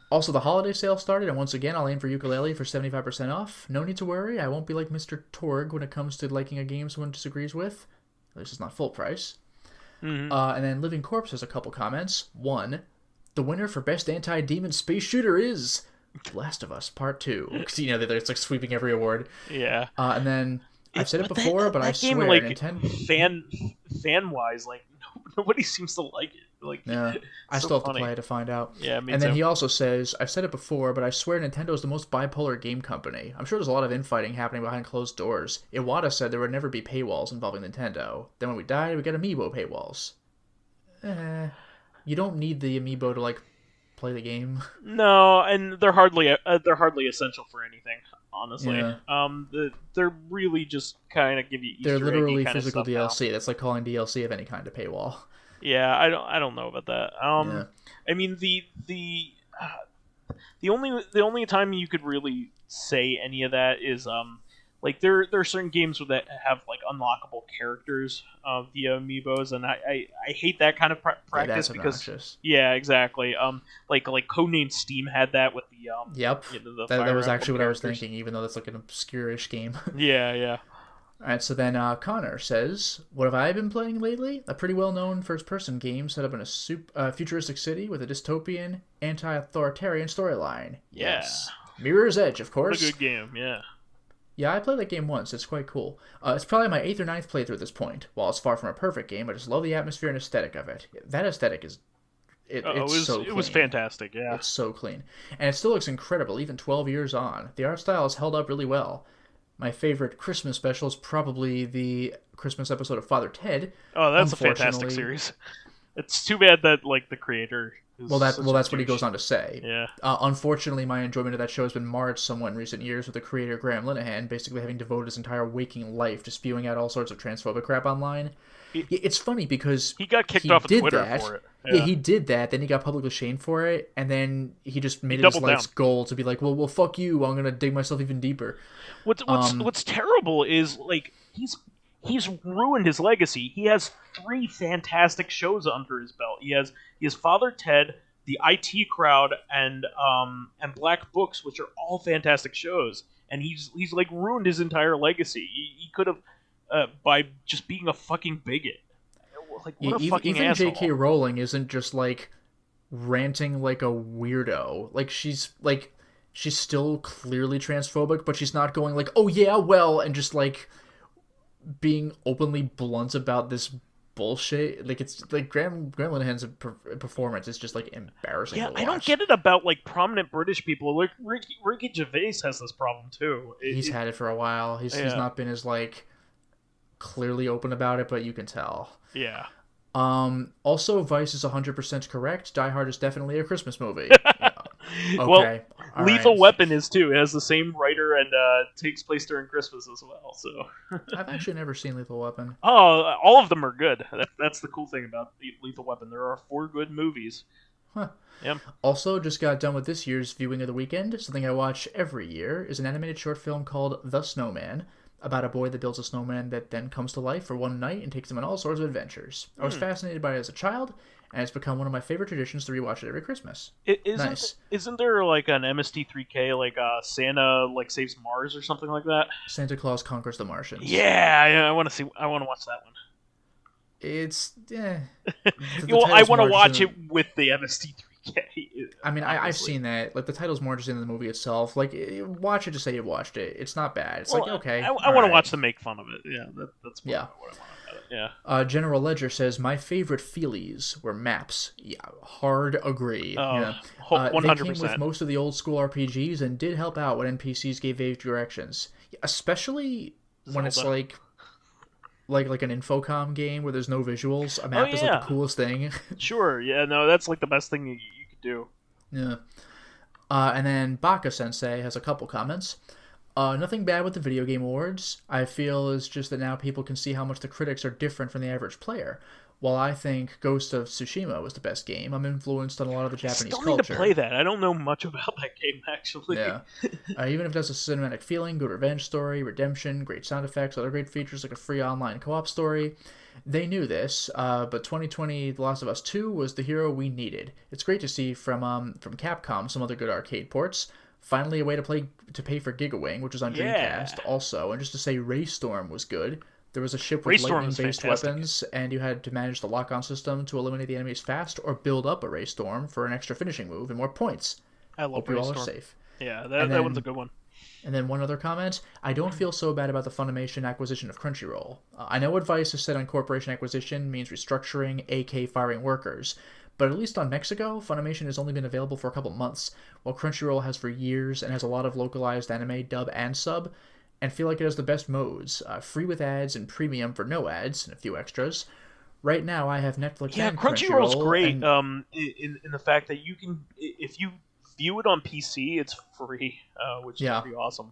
Also, the holiday sale started, and once again, I'll aim for Yooka-Laylee for 75% off. No need to worry, I won't be like Mr. Torg when it comes to liking a game someone disagrees with. At least it's not full price. And then Living Corpse has a couple comments. One, the winner for Best Anti-Demon Space Shooter is Last of Us Part 2. Because, it's like sweeping every award. Yeah. And then, I've said it before, but I swear, Nintendo... fan-wise, nobody seems to like it. I still have to play it to find out. Yeah, me And too. then he also says, I've said it before, but I swear Nintendo is the most bipolar game company. I'm sure there's a lot of infighting happening behind closed doors. Iwata said there would never be paywalls involving Nintendo. Then when we died, we got Amiibo paywalls. You don't need the amiibo to like play the game. No, and they're hardly essential for anything. Honestly, Yeah. they're really just kind of give you They're Easter eggy literally kind of physical stuff now. DLC. That's like calling DLC of any kind a paywall. Yeah, I don't know about that. Yeah. I mean the only time you could really say any of that is like there are certain games that have like unlockable characters via amiibos, and I hate that kind of Yeah, practice that's because obnoxious. yeah, exactly. Like Codename Steam had that with the Yep. the That Fire was Emblem actually what I was characters. thinking, even though that's like an obscure-ish game. Yeah, yeah. All right, so then Connor says, "What have I been playing lately? A pretty well-known first-person game set up in a futuristic city with a dystopian, anti-authoritarian storyline. Yeah. Yes, Mirror's Edge, of What a course. good game. Yeah. Yeah, I played that game once. It's quite cool. It's probably my 8th or ninth playthrough at this point. While it's far from a perfect game, I just love the atmosphere and aesthetic of it. That aesthetic is It it's was so it was clean. fantastic. Yeah. It's so clean. And it still looks incredible, even 12 years on. The art style has held up really well. My favorite Christmas special is probably the Christmas episode of Father Ted. Oh, that's a fantastic Unfortunately, series. It's too bad that like the creator is such a that's what he douche. goes on to say. Yeah. Unfortunately, my enjoyment of that show has been marred somewhat in recent years, with the creator Graham Linehan basically having devoted his entire waking life to spewing out all sorts of transphobic crap online. It's funny because He got kicked he off of did Twitter that. for it. Yeah, he did that. Then he got publicly shamed for it, and then he just made it his doubled life's down. goal to be like, well, fuck you. I'm gonna dig myself even deeper. What's terrible is like he's ruined his legacy. He has 3 fantastic shows under his belt. He has Father Ted, the IT Crowd, and Black Books, which are all fantastic shows. And he's like ruined his entire legacy. He could have by just being a fucking bigot. Like what a fucking Even asshole. J.K. Rowling isn't just like ranting like a weirdo. She's still clearly transphobic, but she's not going like, oh yeah, well, and just like being openly blunt about this bullshit. Like it's like Graham Linehan's performance is just like embarrassing. Yeah, to watch. I don't get it about like prominent British people. Like Ricky Gervais has this problem too. He's had it for a while. He's not been as like clearly open about it, but you can tell. Yeah. Also, Vice is 100% correct. Die Hard is definitely a Christmas movie. Okay. Well, all Lethal right. Weapon is too. It has the same writer and takes place during Christmas as well. So, I've actually never seen Lethal Weapon. oh, all of them are good. That's the cool thing about Lethal Weapon. There are 4 good movies. Huh. Yeah. Also, just got done with this year's viewing of the weekend. Something I watch every year is an animated short film called The Snowman, about a boy that builds a snowman that then comes to life for one night and takes him on all sorts of adventures. I was fascinated by it as a child, and it's become one of my favorite traditions to rewatch it every Christmas. Nice. Isn't there like an MST3K like Santa like saves Mars or something like that? Santa Claus Conquers the Martians. Yeah, I want to see. I want to watch that one. It's the Well, I title's want to more watch just it with the MST3K. I mean, I've honestly. seen that. Like, the title's more just in the movie itself. Like, watch it to say you watched it. It's not bad. It's like, okay. I want to watch them make fun of it. Yeah, that's what I want about it. Yeah. General Ledger says, my favorite feelies were maps. Yeah, hard agree. Oh, Yeah. 100%. They came with most of the old school RPGs and did help out when NPCs gave vague directions. Especially when it's Zelda. like an Infocom game where there's no visuals. A map is like yeah. the coolest thing. Sure. Yeah. No, that's like the best thing you could do. Yeah. And then Baka Sensei has a couple comments. Nothing bad with the video game awards. I feel is just that now people can see how much the critics are different from the average player. While I think Ghost of Tsushima was the best game, I'm influenced on a lot of the Japanese Still culture. need to play that. I don't know much about that game actually. Yeah. Even if it has a cinematic feeling, good revenge story, redemption, great sound effects, other great features like a free online co-op story. They knew this, but 2020 The Last of Us 2 was the hero we needed. It's great to see from Capcom some other good arcade ports. Finally, a way to pay for Gigawing, which was on Dreamcast, also, and just to say Raystorm was good. There was a ship with lightning-based weapons, and you had to manage the lock-on system to eliminate the enemies fast or build up a Raystorm for an extra finishing move and more points. I love Hope you all are Raystorm. safe. Yeah, that one's a good one. And then one other comment, I don't feel so bad about the Funimation acquisition of Crunchyroll. I know advice is said on corporation acquisition means restructuring, aka firing workers, but at least on Mexico, Funimation has only been available for a couple months, while Crunchyroll has for years and has a lot of localized anime, dub, and sub, and feel like it has the best modes, free with ads and premium for no ads and a few extras. right now I have Netflix Yeah, and Crunchyroll's Crunchyroll, great. and In the fact that you can, if you view it on PC, it's free, which is yeah, pretty awesome.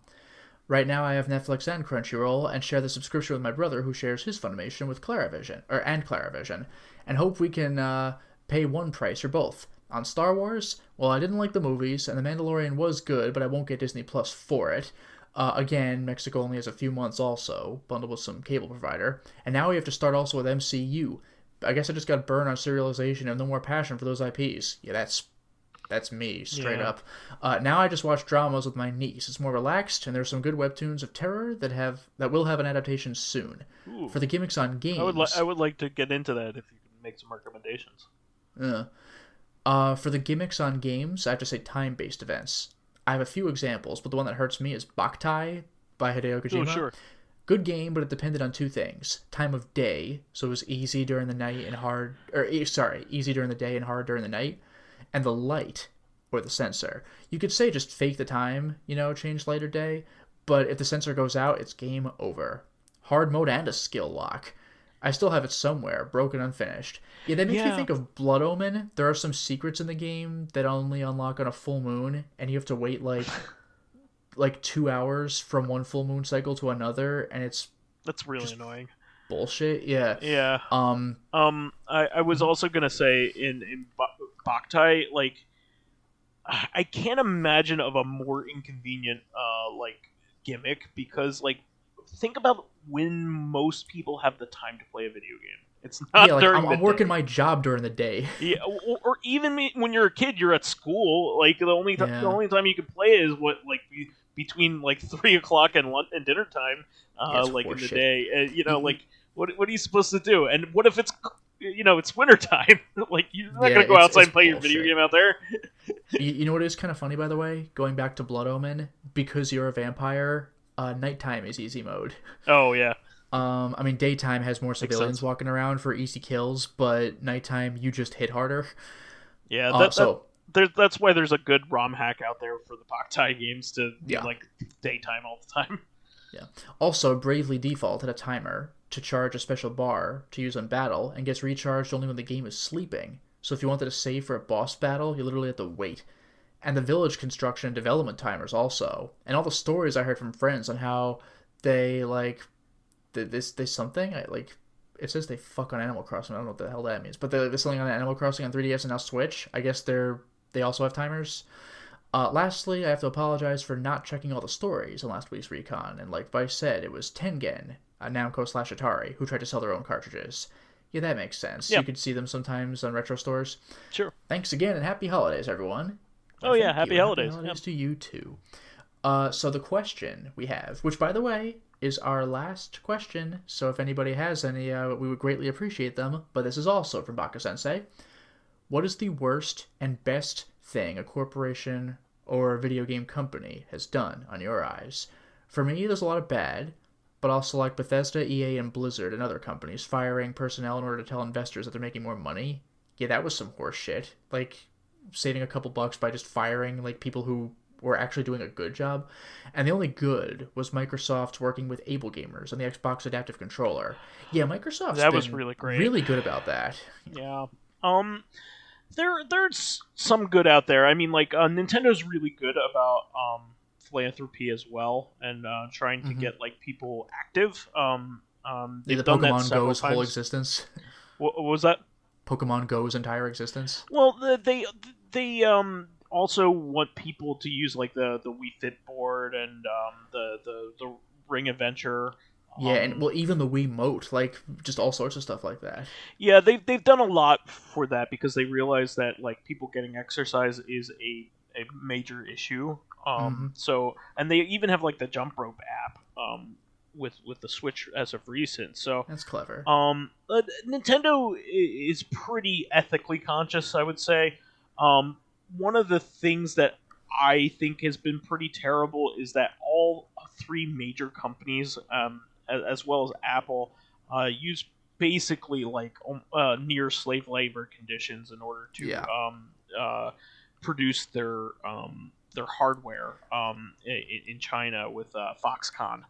right now I have Netflix and Crunchyroll, and share the subscription with my brother, who shares his Funimation with Claravision, and hope we can pay one price or both. On Star Wars, well, I didn't like the movies, and The Mandalorian was good, but I won't get Disney Plus for it. Again, Mexico only has a few months also, bundled with some cable provider. And now we have to start also with MCU. I guess I just got burned on serialization and no more passion for those IPs. Yeah, that's me, straight Yeah. up. Now I just watch dramas with my niece. It's more relaxed, and there's some good webtoons of terror that will have an adaptation soon. For Ooh, the gimmicks on I games, would like to get into that if you can make some recommendations. uh, for the gimmicks on games, I have to say time-based events. I have a few examples, but the one that hurts me is Boktai by Hideo Oh, Kojima. sure. Good game, but it depended on two things: time of day, so it was easy during the night and hard, easy during the day and hard during the night, and the light or the sensor. You could say just fake the time, change light or day, but if the sensor goes out, it's game over. Hard mode and a skill lock. I still have it somewhere, broken unfinished. Yeah, that makes me Yeah, think of Blood Omen. There are some secrets in the game that only unlock on a full moon, and you have to wait like 2 hours from one full moon cycle to another, and it's that's really just annoying. bullshit. Yeah. Yeah. Um. I was also gonna say in Boktai, like I can't imagine of a more inconvenient like gimmick because like think about when most people have the time to play a video game. It's Yeah, not like I'm, during the I'm working day. my job during the day. Yeah, or even when you're a kid, you're at school. Like the Yeah. only time you can play is what like between like 3 o'clock and lunch and dinner time, Yeah, it's like in the horseshit. day. Y- Like what are you supposed to do? And what if it's it's winter time? Like you're not Yeah, gonna go outside it's and play your video bullshit. game out there. You know what is kind of funny, by the way? Going back to Blood Omen, because you're a vampire, nighttime is easy mode. Oh yeah, I mean, daytime has more makes civilians sense. walking around for easy kills, but nighttime you just hit harder. Yeah, Uh, that so that's why there's a good ROM hack out there for the Boktai games to be yeah, like daytime all the time. yeah. Also, Bravely Default had a timer to charge a special bar to use on battle, and gets recharged only when the game is sleeping. So if you wanted to save for a boss battle, you literally have to wait. And the village construction and development timers also, and all the stories I heard from friends on how they this something like it says they fuck on Animal Crossing. I don't know what the hell that means, but they're selling on Animal Crossing on 3DS and now Switch. I guess they also have timers. Lastly, I have to apologize for not checking all the stories in last week's recon, and like Vice said, it was Tengen, Namco/Atari, who tried to sell their own cartridges. Yeah, that makes sense. Yeah, You could see them sometimes on retro stores. sure. Thanks again, and happy holidays, everyone. Oh yeah, Thank you, happy and happy holidays. Yeah. holidays to you too. So the question we have, which by the way is our last question, so if anybody has any, we would greatly appreciate them. But this is also from Baka Sensei. What is the worst and best thing a corporation or a video game company has done on your eyes? For me, there's a lot of bad, but also like Bethesda, EA, and Blizzard and other companies firing personnel in order to tell investors that they're making more money. Yeah, that was some horse shit. Like saving a couple bucks by just firing like people who were actually doing a good job. And the only good was Microsoft working with Able Gamers on the Xbox Adaptive Controller. Yeah, Microsoft's That was been really great. really good about that. Yeah. There's some good out there. I mean, like Nintendo's really good about philanthropy as well, and trying to Mm-hmm. get like people active. Yeah, They've the done that Pokemon several Go's whole times. existence. What was that? Pokemon Go's entire existence. Well, they also want people to use like the Wii Fit board and the Ring Adventure. Yeah, and Um, well, even the Wii Mote, like just all sorts of stuff like that. yeah, they've done a lot for that because they realize that like people getting exercise is a major issue. Mm-hmm. So and they even have like the jump rope app with the Switch as of recent. So That's clever. Nintendo is pretty ethically conscious, I would say. One of the things that I think has been pretty terrible is that all three major companies, as well as Apple, use basically like near slave labor conditions in order to Yeah. produce their hardware in China with Foxconn.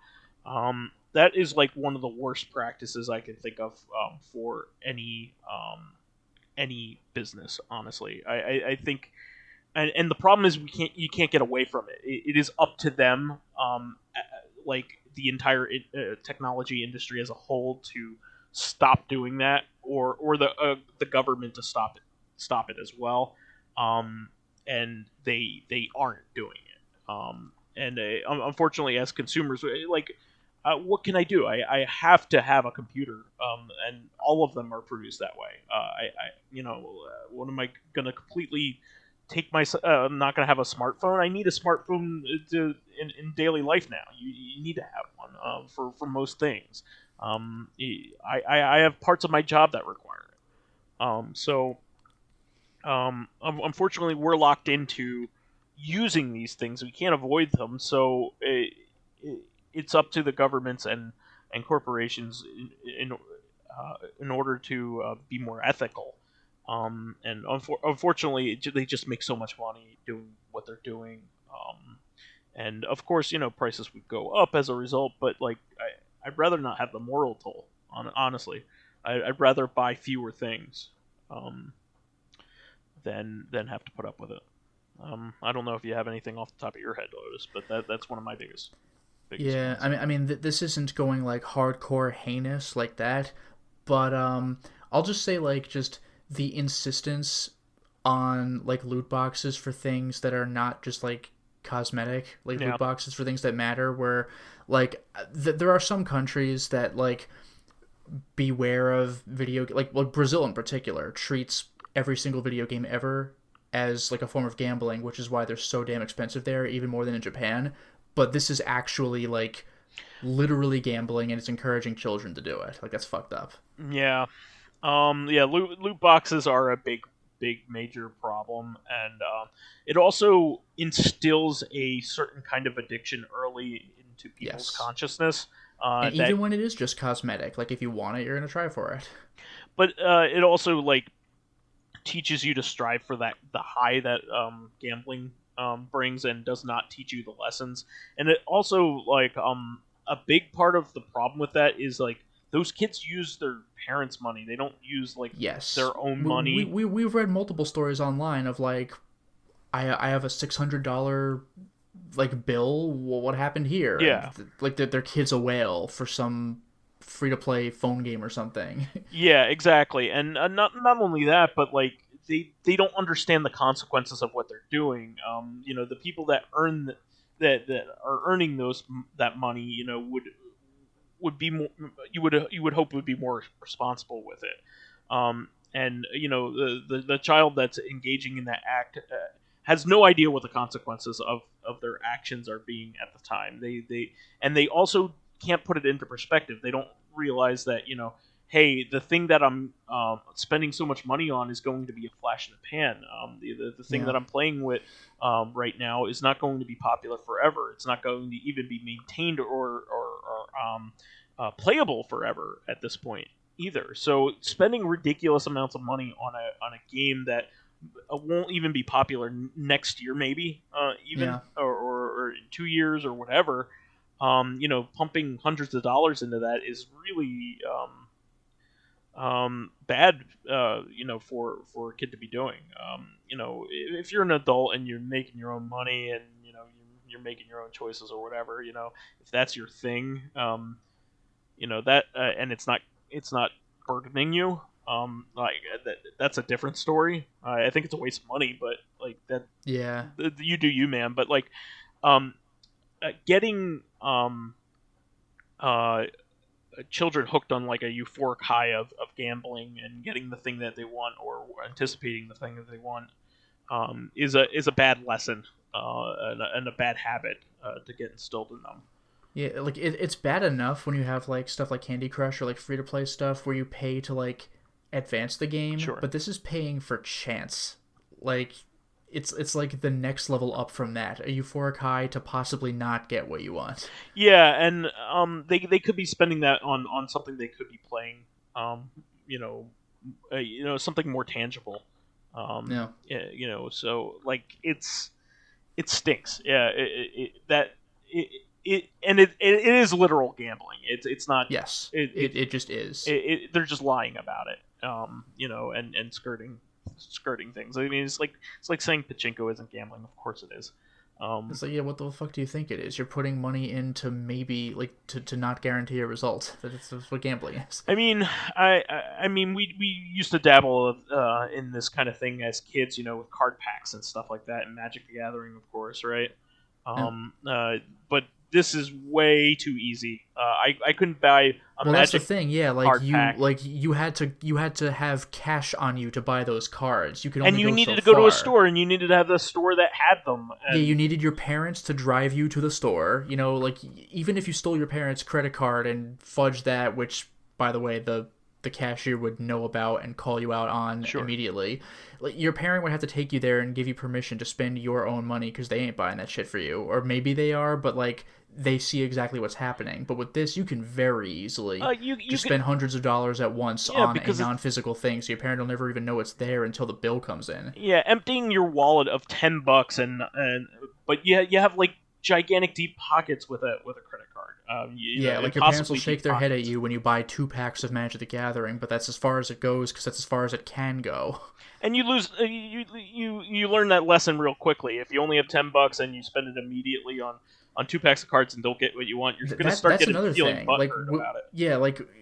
that is like one of the worst practices I can think of for any business. Honestly, I think, and the problem is you can't get away from it. It is up to them, like the entire technology industry as a whole, to stop doing that, or the government to stop it as well. And they aren't doing it. And unfortunately, as consumers, like, what can I do? I have to have a computer, and all of them are produced that way. What am I gonna completely take my? I'm not gonna have a smartphone. I need a smartphone in daily life now. You need to have one for most things. I have parts of my job that require it. Unfortunately, we're locked into using these things. We can't avoid them. So it's up to the governments and corporations in order to be more ethical. Unfortunately, they just make so much money doing what they're doing. And of course, prices would go up as a result. But like, I'd rather not have the moral toll. Honestly, I'd rather buy fewer things. Than have to put up with it. I don't know if you have anything off the top of your head, Lotus, but that's one of my biggest. Yeah, ones. I mean, this isn't going like hardcore heinous like that, but I'll just say like just the insistence on like loot boxes for things that are not just like cosmetic, like loot boxes for things that matter. Where like there are some countries that like beware of video, like Brazil in particular treats every single video game ever as like a form of gambling, which is why they're so damn expensive there, even more than in Japan. But this is actually like literally gambling, and it's encouraging children to do it. Like, that's fucked up. Yeah. Loot boxes are a big major problem, and it also instills a certain kind of addiction early into people's consciousness. And even when it is just cosmetic, like if you want it, you're gonna try for it. But it also like teaches you to strive for the high that gambling brings, and does not teach you the lessons. And it also like a big part of the problem with that is like those kids use their parents' money. They don't use like their own money. We've read multiple stories online of like I have a $600 like bill. Well, what happened here? Yeah, like their kid's a whale for some free-to-play phone game or something. Yeah, exactly. And not only that, but like they don't understand the consequences of what they're doing. The people that that are earning that money, would be more, you would hope would be more responsible with it. And the child that's engaging in that act has no idea what the consequences of their actions are being at the time. They also can't put it into perspective. They don't realize that, hey, the thing that I'm spending so much money on is going to be a flash in the pan. The thing that I'm playing with right now is not going to be popular forever. It's not going to even be maintained or playable forever at this point either. So spending ridiculous amounts of money on a game that won't even be popular next year, maybe or in 2 years or whatever. Pumping hundreds of dollars into that is really bad, for a kid to be doing. If you're an adult and you're making your own money and you're making your own choices or whatever, if that's your thing, that and it's not burdening you, that's a different story. I think it's a waste of money, but like that, you do you, man. But like, getting children hooked on like a euphoric high of gambling and getting the thing that they want, or anticipating the thing that they want, is a bad lesson, and a bad habit to get instilled in them. Yeah, like it's bad enough when you have like stuff like Candy Crush or like free to play stuff where you pay to like advance the game. Sure. But this is paying for chance. Like it's like the next level up from that, a euphoric high to possibly not get what you want. Yeah, and they could be spending that on something they could be playing, something more tangible. So like it stinks. Yeah, it is literal gambling. It's not. Yes, It, it, it just is. they're just lying about it. And skirting things. I mean, it's like saying pachinko isn't gambling. Of course it is. It's like, yeah, what the fuck do you think it is? You're putting money in to maybe, like, to not guarantee a result. That's what gambling is. I mean, I mean, we used to dabble in this kind of thing as kids, with card packs and stuff like that, and Magic the Gathering, of course, right? But this is way too easy. I couldn't buy a Magic. That's the thing, yeah. Pack. You had to have cash on you to buy those cards. You could only needed to go to a store, and you needed to have the store that had them. Yeah, you needed your parents to drive you to the store. Even if you stole your parents' credit card and fudged that, which, by the way, the cashier would know about and call you out on immediately. Like, your parent would have to take you there and give you permission to spend your own money because they ain't buying that shit for you. Or maybe they are, but they see exactly what's happening. But with this, you can very easily spend hundreds of dollars at once on a non-physical thing, so your parent will never even know it's there until the bill comes in. Yeah, emptying your wallet of $10 but you have gigantic deep pockets with a credit card. Your parents will shake their head at you when you buy 2 packs of Magic the Gathering, but that's as far as it goes because that's as far as it can go. And you lose. You learn that lesson real quickly. If you only have $10 and you spend it immediately on 2 packs of cards and don't get what you want, you're going to start feeling butthurt about it. Yeah,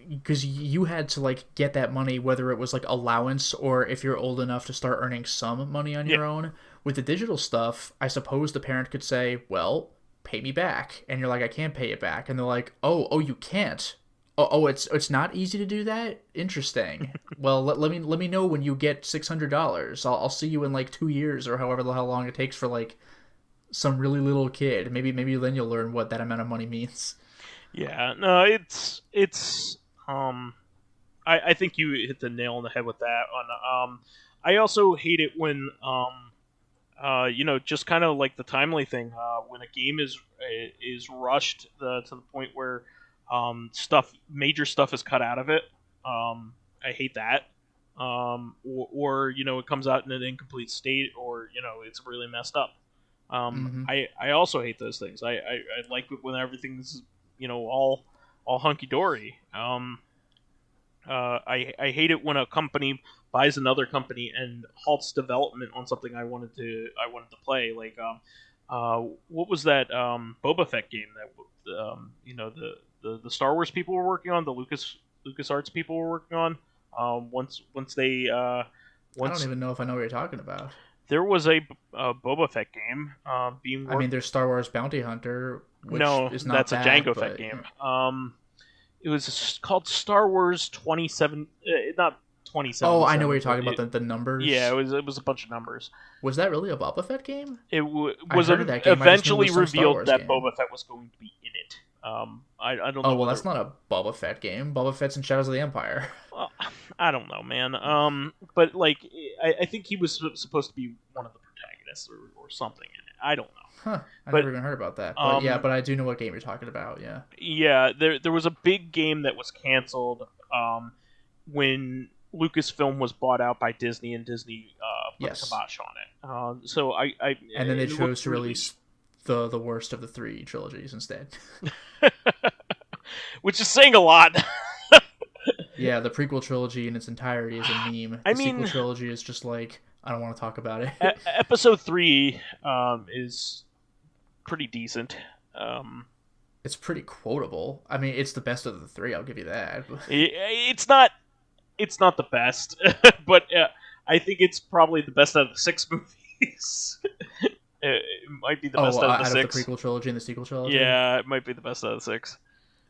because you had to get that money, whether it was allowance or if you're old enough to start earning some money on your own. With the digital stuff, I suppose the parent could say, well, pay me back. And you're like, I can't pay it back. And they're like, oh, you can't. Oh, it's not easy to do that? Interesting. Well, let me know when you get $600. I'll see you in 2 years or how long it takes for some really little kid. Maybe then you'll learn what that amount of money means. Yeah, no, it's I think you hit the nail on the head with that one. I also hate it when just kind of like the timely thing, when a game is rushed to the point where major stuff is cut out of it. I hate that. Or it comes out in an incomplete state, or it's really messed up. I also hate those things. I like it when everything's all hunky dory. I hate it when a company buys another company and halts development on something I wanted to play. What was that Boba Fett game that the Star Wars people were working on, the LucasArts people were working on. Once they I don't even know if I know what you're talking about. There was a Boba Fett game being worked. I mean, there's Star Wars Bounty Hunter, which is not that's a Jango Fett game. It was called Star Wars 27, not 27. Oh, I know what you're talking about, the numbers. Yeah, it was a bunch of numbers. Was that really a Boba Fett game? It was eventually revealed that Boba Fett was going to be in it. I don't know. Oh, well, that's not a Boba Fett game. Boba Fett's in Shadows of the Empire. Well, I don't know, man. But I think he was supposed to be one of the protagonists or something in it. I don't know. Huh. I never even heard about that. But but I do know what game you're talking about, yeah. Yeah, there was a big game that was canceled when Lucasfilm was bought out by Disney, and Disney put the kibosh on it. So and then they chose to release the worst of the 3 trilogies instead. Which is saying a lot. Yeah, the prequel trilogy in its entirety is a meme. The sequel trilogy is just I don't want to talk about it. Episode 3 is pretty decent. It's pretty quotable. I mean, it's the best of the 3. I'll give you that. It's not the best, but I think it's probably the best out of the 6 movies. It might be the best out of the 6. Of the prequel trilogy and the sequel trilogy. Yeah, it might be the best out of the 6.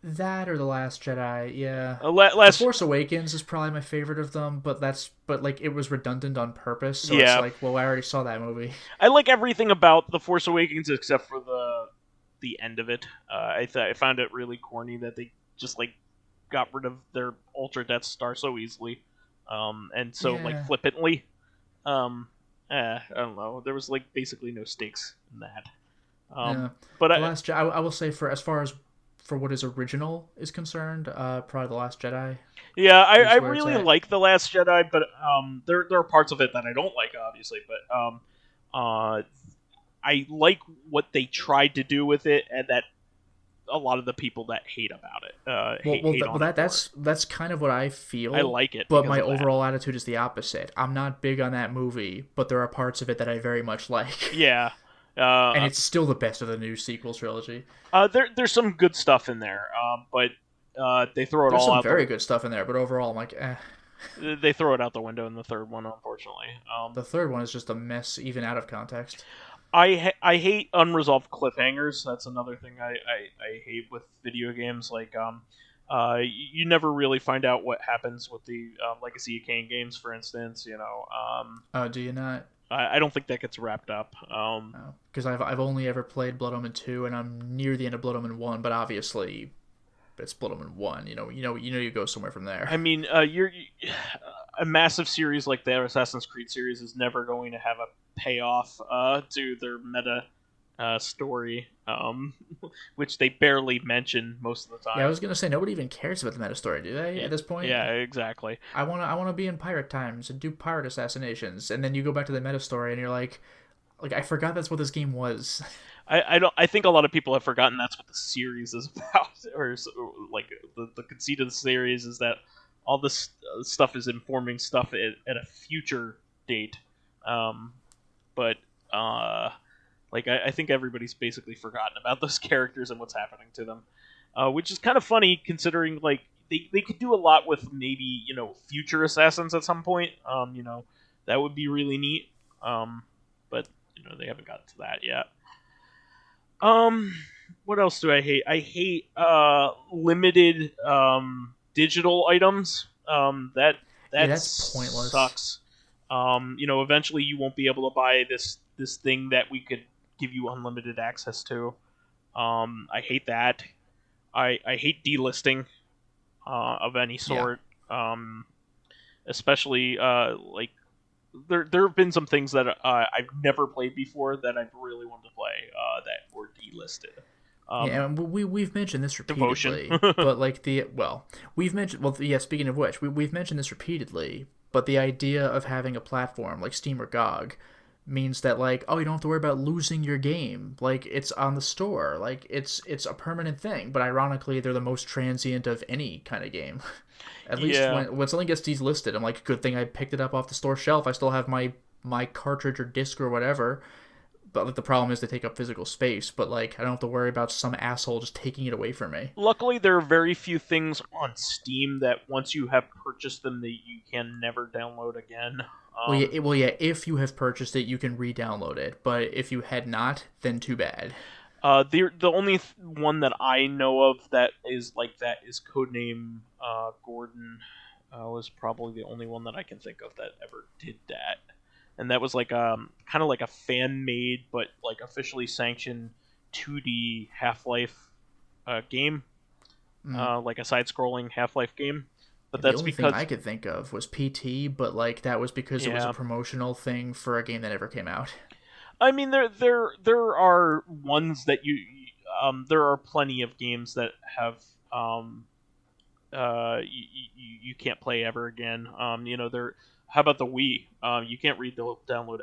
That or The Last Jedi, yeah. The Force Awakens is probably my favorite of them, but it was redundant on purpose, so it's well, I already saw that movie. I like everything about The Force Awakens except for the end of it. I found it really corny that they just got rid of their Ultra Death Star so easily, and so flippantly. I don't know. There was basically no stakes in that. But I will say, for as far as for what is original is concerned, probably The Last Jedi. Yeah, I really like The Last Jedi, but there are parts of it that I don't like, obviously. But I like what they tried to do with it, and that a lot of the people that hate about it. That's kind of what I feel. I like it, but my overall attitude is the opposite. I'm not big on that movie, but there are parts of it that I very much like. Yeah, and it's still the best of the new sequel trilogy. There's some good stuff in there, but they throw it There's all some out. Very good stuff in there, but overall, I'm like, eh. They throw it out the window in the third one, unfortunately. The third one is just a mess, even out of context. I hate unresolved cliffhangers. That's another thing I hate with video games. Like, you never really find out what happens with the Legacy of Kain games, for instance. You know. Do you not? I don't think that gets wrapped up. Because I've only ever played Blood Omen 2, and I'm near the end of Blood Omen 1, but obviously it's Blood Omen 1. You go somewhere from there. I mean, you're a massive series like the Assassin's Creed series is never going to have a payoff to their meta story, which they barely mention most of the time. Yeah, I was gonna say nobody even cares about the meta story, do they? At this point? Yeah, exactly. I wanna be in pirate times and do pirate assassinations, and then you go back to the meta story and you're like I forgot that's what this game was. I think a lot of people have forgotten that's what the series is about, or like the conceit of the series is that all this stuff is informing stuff at a future date, but I think everybody's basically forgotten about those characters and what's happening to them, which is kind of funny considering they could do a lot with maybe future assassins at some point. That would be really neat, but they haven't gotten to that yet. What else do I hate? I hate limited digital items. That's pointless. Sucks. Eventually you won't be able to buy this thing that we could give you unlimited access to. I hate that. I hate delisting of any sort. Yeah. Especially there have been some things that I've never played before that I've really wanted to play that were delisted. And we've mentioned this repeatedly, but speaking of which, we've mentioned this repeatedly, but the idea of having a platform like Steam or GOG means that you don't have to worry about losing your game. It's on the store. It's a permanent thing, but ironically they're the most transient of any kind of game. At least when something gets delisted, I'm like, good thing I picked it up off the store shelf. I still have my cartridge or disc or whatever. But the problem is they take up physical space. But I don't have to worry about some asshole just taking it away from me. Luckily, there are very few things on Steam that once you have purchased them, that you can never download again. If you have purchased it, you can re-download it. But if you had not, then too bad. The only one that I know of that is like that is Codename Gordon. Was probably the only one that I can think of that ever did that, and that was kind of like a fan made but officially sanctioned 2D Half-Life game, like a side scrolling Half-Life game. But that's the only because thing I could think of was PT, but that was because it was a promotional thing for a game that never came out. I mean, there are ones that there are plenty of games that have you can't play ever again. How about the Wii? You can't download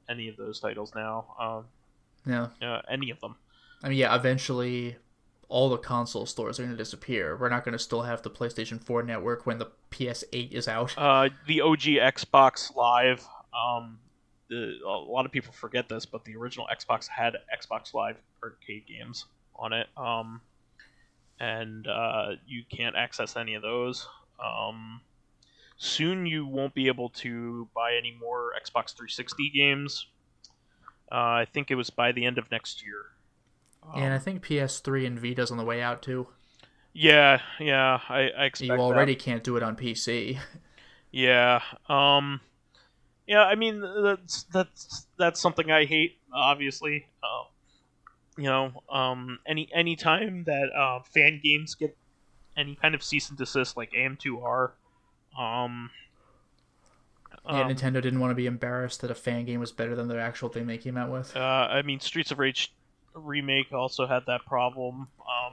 any of those titles now. Any of them. I mean, eventually all the console stores are going to disappear. We're not going to still have the PlayStation 4 network when the PS8 is out. The OG Xbox Live. A lot of people forget this, but the original Xbox had Xbox Live arcade games on it, and you can't access any of those. Soon you won't be able to buy any more Xbox 360 games. I think it was by the end of next year. And I think PS3 and Vita's on the way out too. Yeah, I expect you already can't do it on PC. Yeah. Yeah, I mean that's something I hate. Obviously, any time that fan games get any kind of cease and desist, like AM2R. Nintendo didn't want to be embarrassed that a fan game was better than the actual thing they came out with. I mean, Streets of Rage remake also had that problem.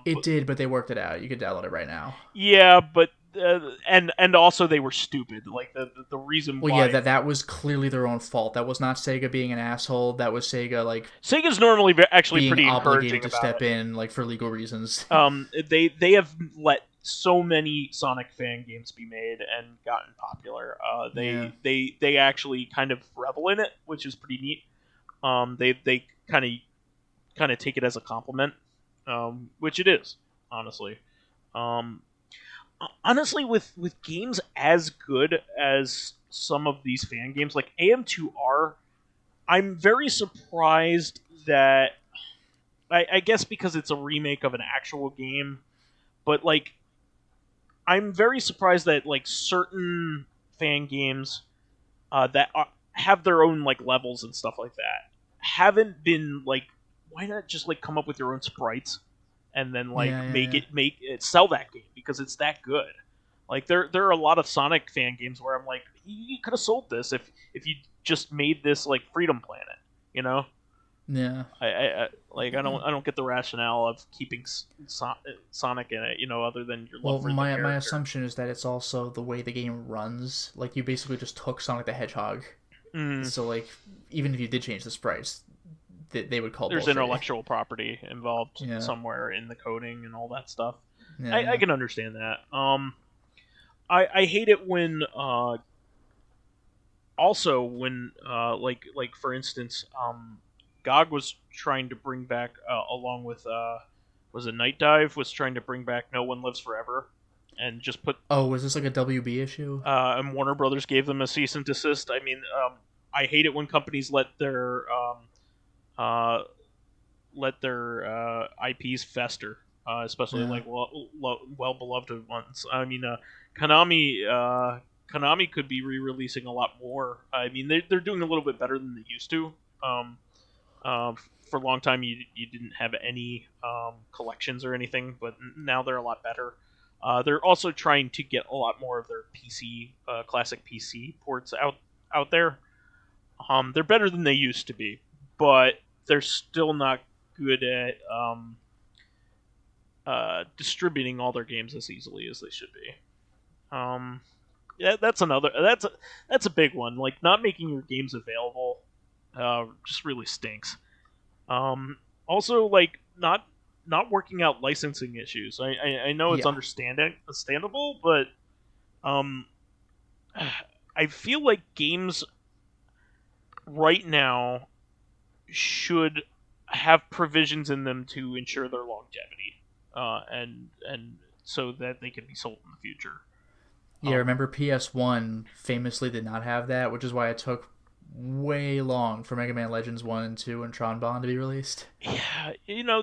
It did, but they worked it out. You could download it right now. Yeah, but and also they were stupid. Like the reason Well, why yeah, that was clearly their own fault. That was not Sega being an asshole. That was Sega like Sega's normally actually being pretty obligated encouraging to about step in like for legal reasons. it. They have let so many Sonic fan games be made and gotten popular. Yeah. They actually kind of revel in it, which is pretty neat. They kind of take it as a compliment, which it is, honestly. Um, Honestly, with games as good as some of these fan games, like AM2R, I'm very surprised that I guess because it's a remake of an actual game, but like I'm very surprised that like certain fan games have their own like levels and stuff like that haven't been like, why not just like come up with your own sprites and then like Yeah. make it sell that game because it's that good. Like there are a lot of Sonic fan games where I'm like, you could have sold this if you just made this like Freedom Planet, you know. Yeah. I don't get the rationale of keeping Sonic in it, you know, other than your Well, love for the character. my assumption is that it's also the way the game runs. Like you basically just took Sonic the Hedgehog. So like even if you did change the sprites, they would call There's bullshit. intellectual property involved Yeah. somewhere in the coding and all that stuff. Yeah. I can understand that. I hate it when also when like for instance GOG was trying to bring back along with was it Night Dive was trying to bring back No One Lives Forever and just put Oh, was this like a WB issue? and Warner Brothers gave them a cease and desist. I mean, I hate it when companies uh, let their IPs fester, especially Yeah. like well beloved ones. I mean, Konami could be re-releasing a lot more. I mean, they're doing a little bit better than they used to. For a long time, you didn't have any collections or anything, but now they're a lot better. They're also trying to get a lot more of their PC, classic PC ports out there. They're better than they used to be, but they're still not good at distributing all their games as easily as they should be. Yeah, that's a big one. Like not making your games available, just really stinks. Also, like not working out licensing issues. I know it's Yeah. understandable, but I feel like games right now should have provisions in them to ensure their longevity, and so that they can be sold in the future. Yeah, remember PS1 famously did not have that, which is why it took way long for Mega Man Legends 1 and 2 and Tron Bond to be released. Yeah, you know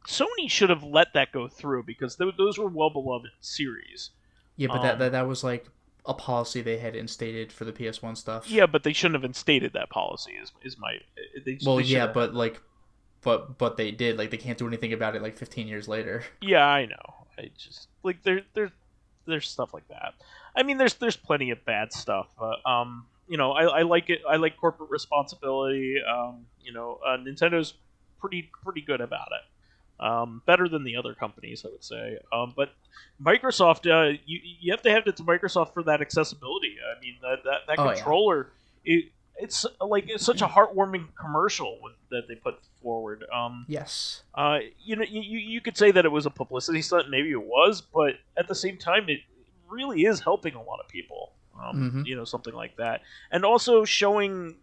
Sony should have let that go through because those were well beloved series. Yeah, but that was like a policy they had instated for the PS1 stuff. Yeah, but they shouldn't have instated that policy. Is my Well, they yeah, should've- but like but they did. Like they can't do anything about it like 15 years later. yeah, I know. I just like there's stuff like that. I mean, there's plenty of bad stuff, but you know, I like it. I like corporate responsibility. You know, Nintendo's pretty good about it. Better than the other companies, I would say. But Microsoft, you have to hand it to Microsoft for that accessibility. I mean, that controller, it's like it's such a heartwarming commercial that they put forward. Yes. You know, you could say that it was a publicity stunt. Maybe it was, but at the same time, it really is helping a lot of people. You know, something like that, and also showing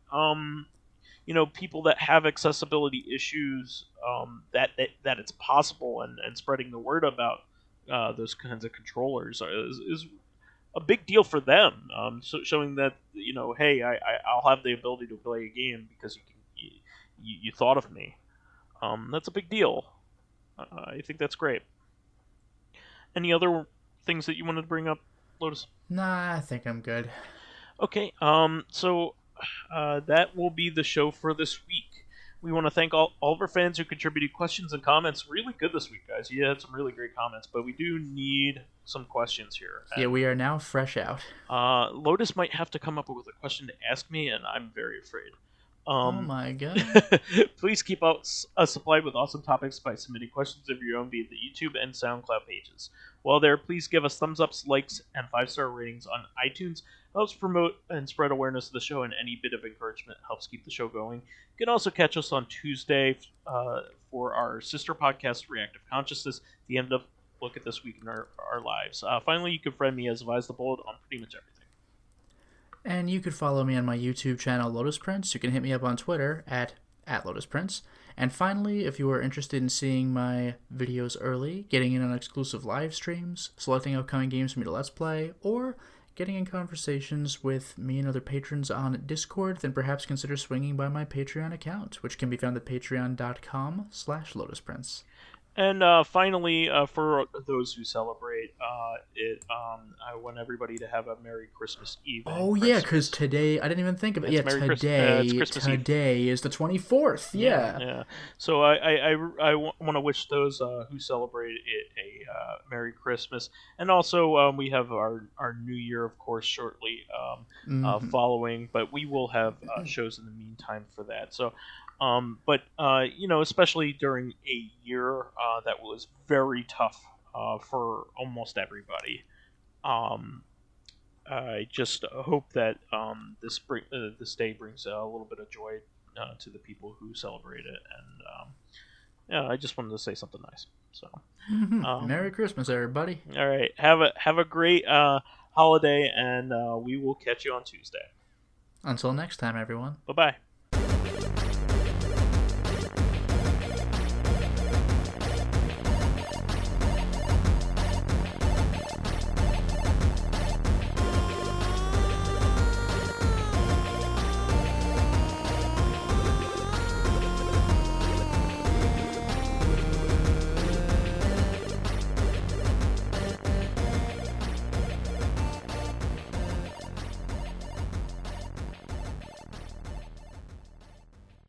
you know, people that have accessibility issues, that it's possible, and spreading the word about those kinds of controllers is a big deal for them. So showing that, you know, hey, I'll have the ability to play a game because you thought of me. That's a big deal. I think that's great. Any other things that you wanted to bring up, Lotus? Nah, I think I'm good. Okay. So that will be the show for this week. We want to thank all of our fans who contributed questions and comments. Really good this week, guys. You had some really great comments, but we do need some questions here. Yeah, we are now fresh out. Lotus might have to come up with a question to ask me, and I'm very afraid. Oh my god. Please keep us supplied with awesome topics by submitting questions of your own via the YouTube and SoundCloud pages. While there, please give us thumbs ups, likes, and 5-star ratings on iTunes. It helps promote and spread awareness of the show, and any bit of encouragement helps keep the show going. You can also catch us on Tuesday for our sister podcast, Reactive Consciousness, the end of look at this week in our lives. Finally, you can friend me as vysethebold on pretty much everything. And you could follow me on my YouTube channel, Lotus Prince. You can hit me up on Twitter at Lotus Prince. And finally, if you are interested in seeing my videos early, getting in on exclusive live streams, selecting upcoming games for me to Let's Play, or getting in conversations with me and other patrons on Discord, then perhaps consider swinging by my Patreon account, which can be found at patreon.com/LotusPrince. And finally, for those who celebrate I want everybody to have a Merry Christmas Eve. Oh yeah, because today I didn't even think of it. It's Today is the 24th. Yeah. So I want to wish those who celebrate it a Merry Christmas, and also we have our New Year, of course, shortly following. But we will have shows in the meantime for that. So. Especially during a year that was very tough for almost everybody. I just hope that this day brings a little bit of joy to the people who celebrate it, and I just wanted to say something nice. So, Merry Christmas, everybody! All right, have a great holiday, and we will catch you on Tuesday. Until next time, everyone. Bye-bye.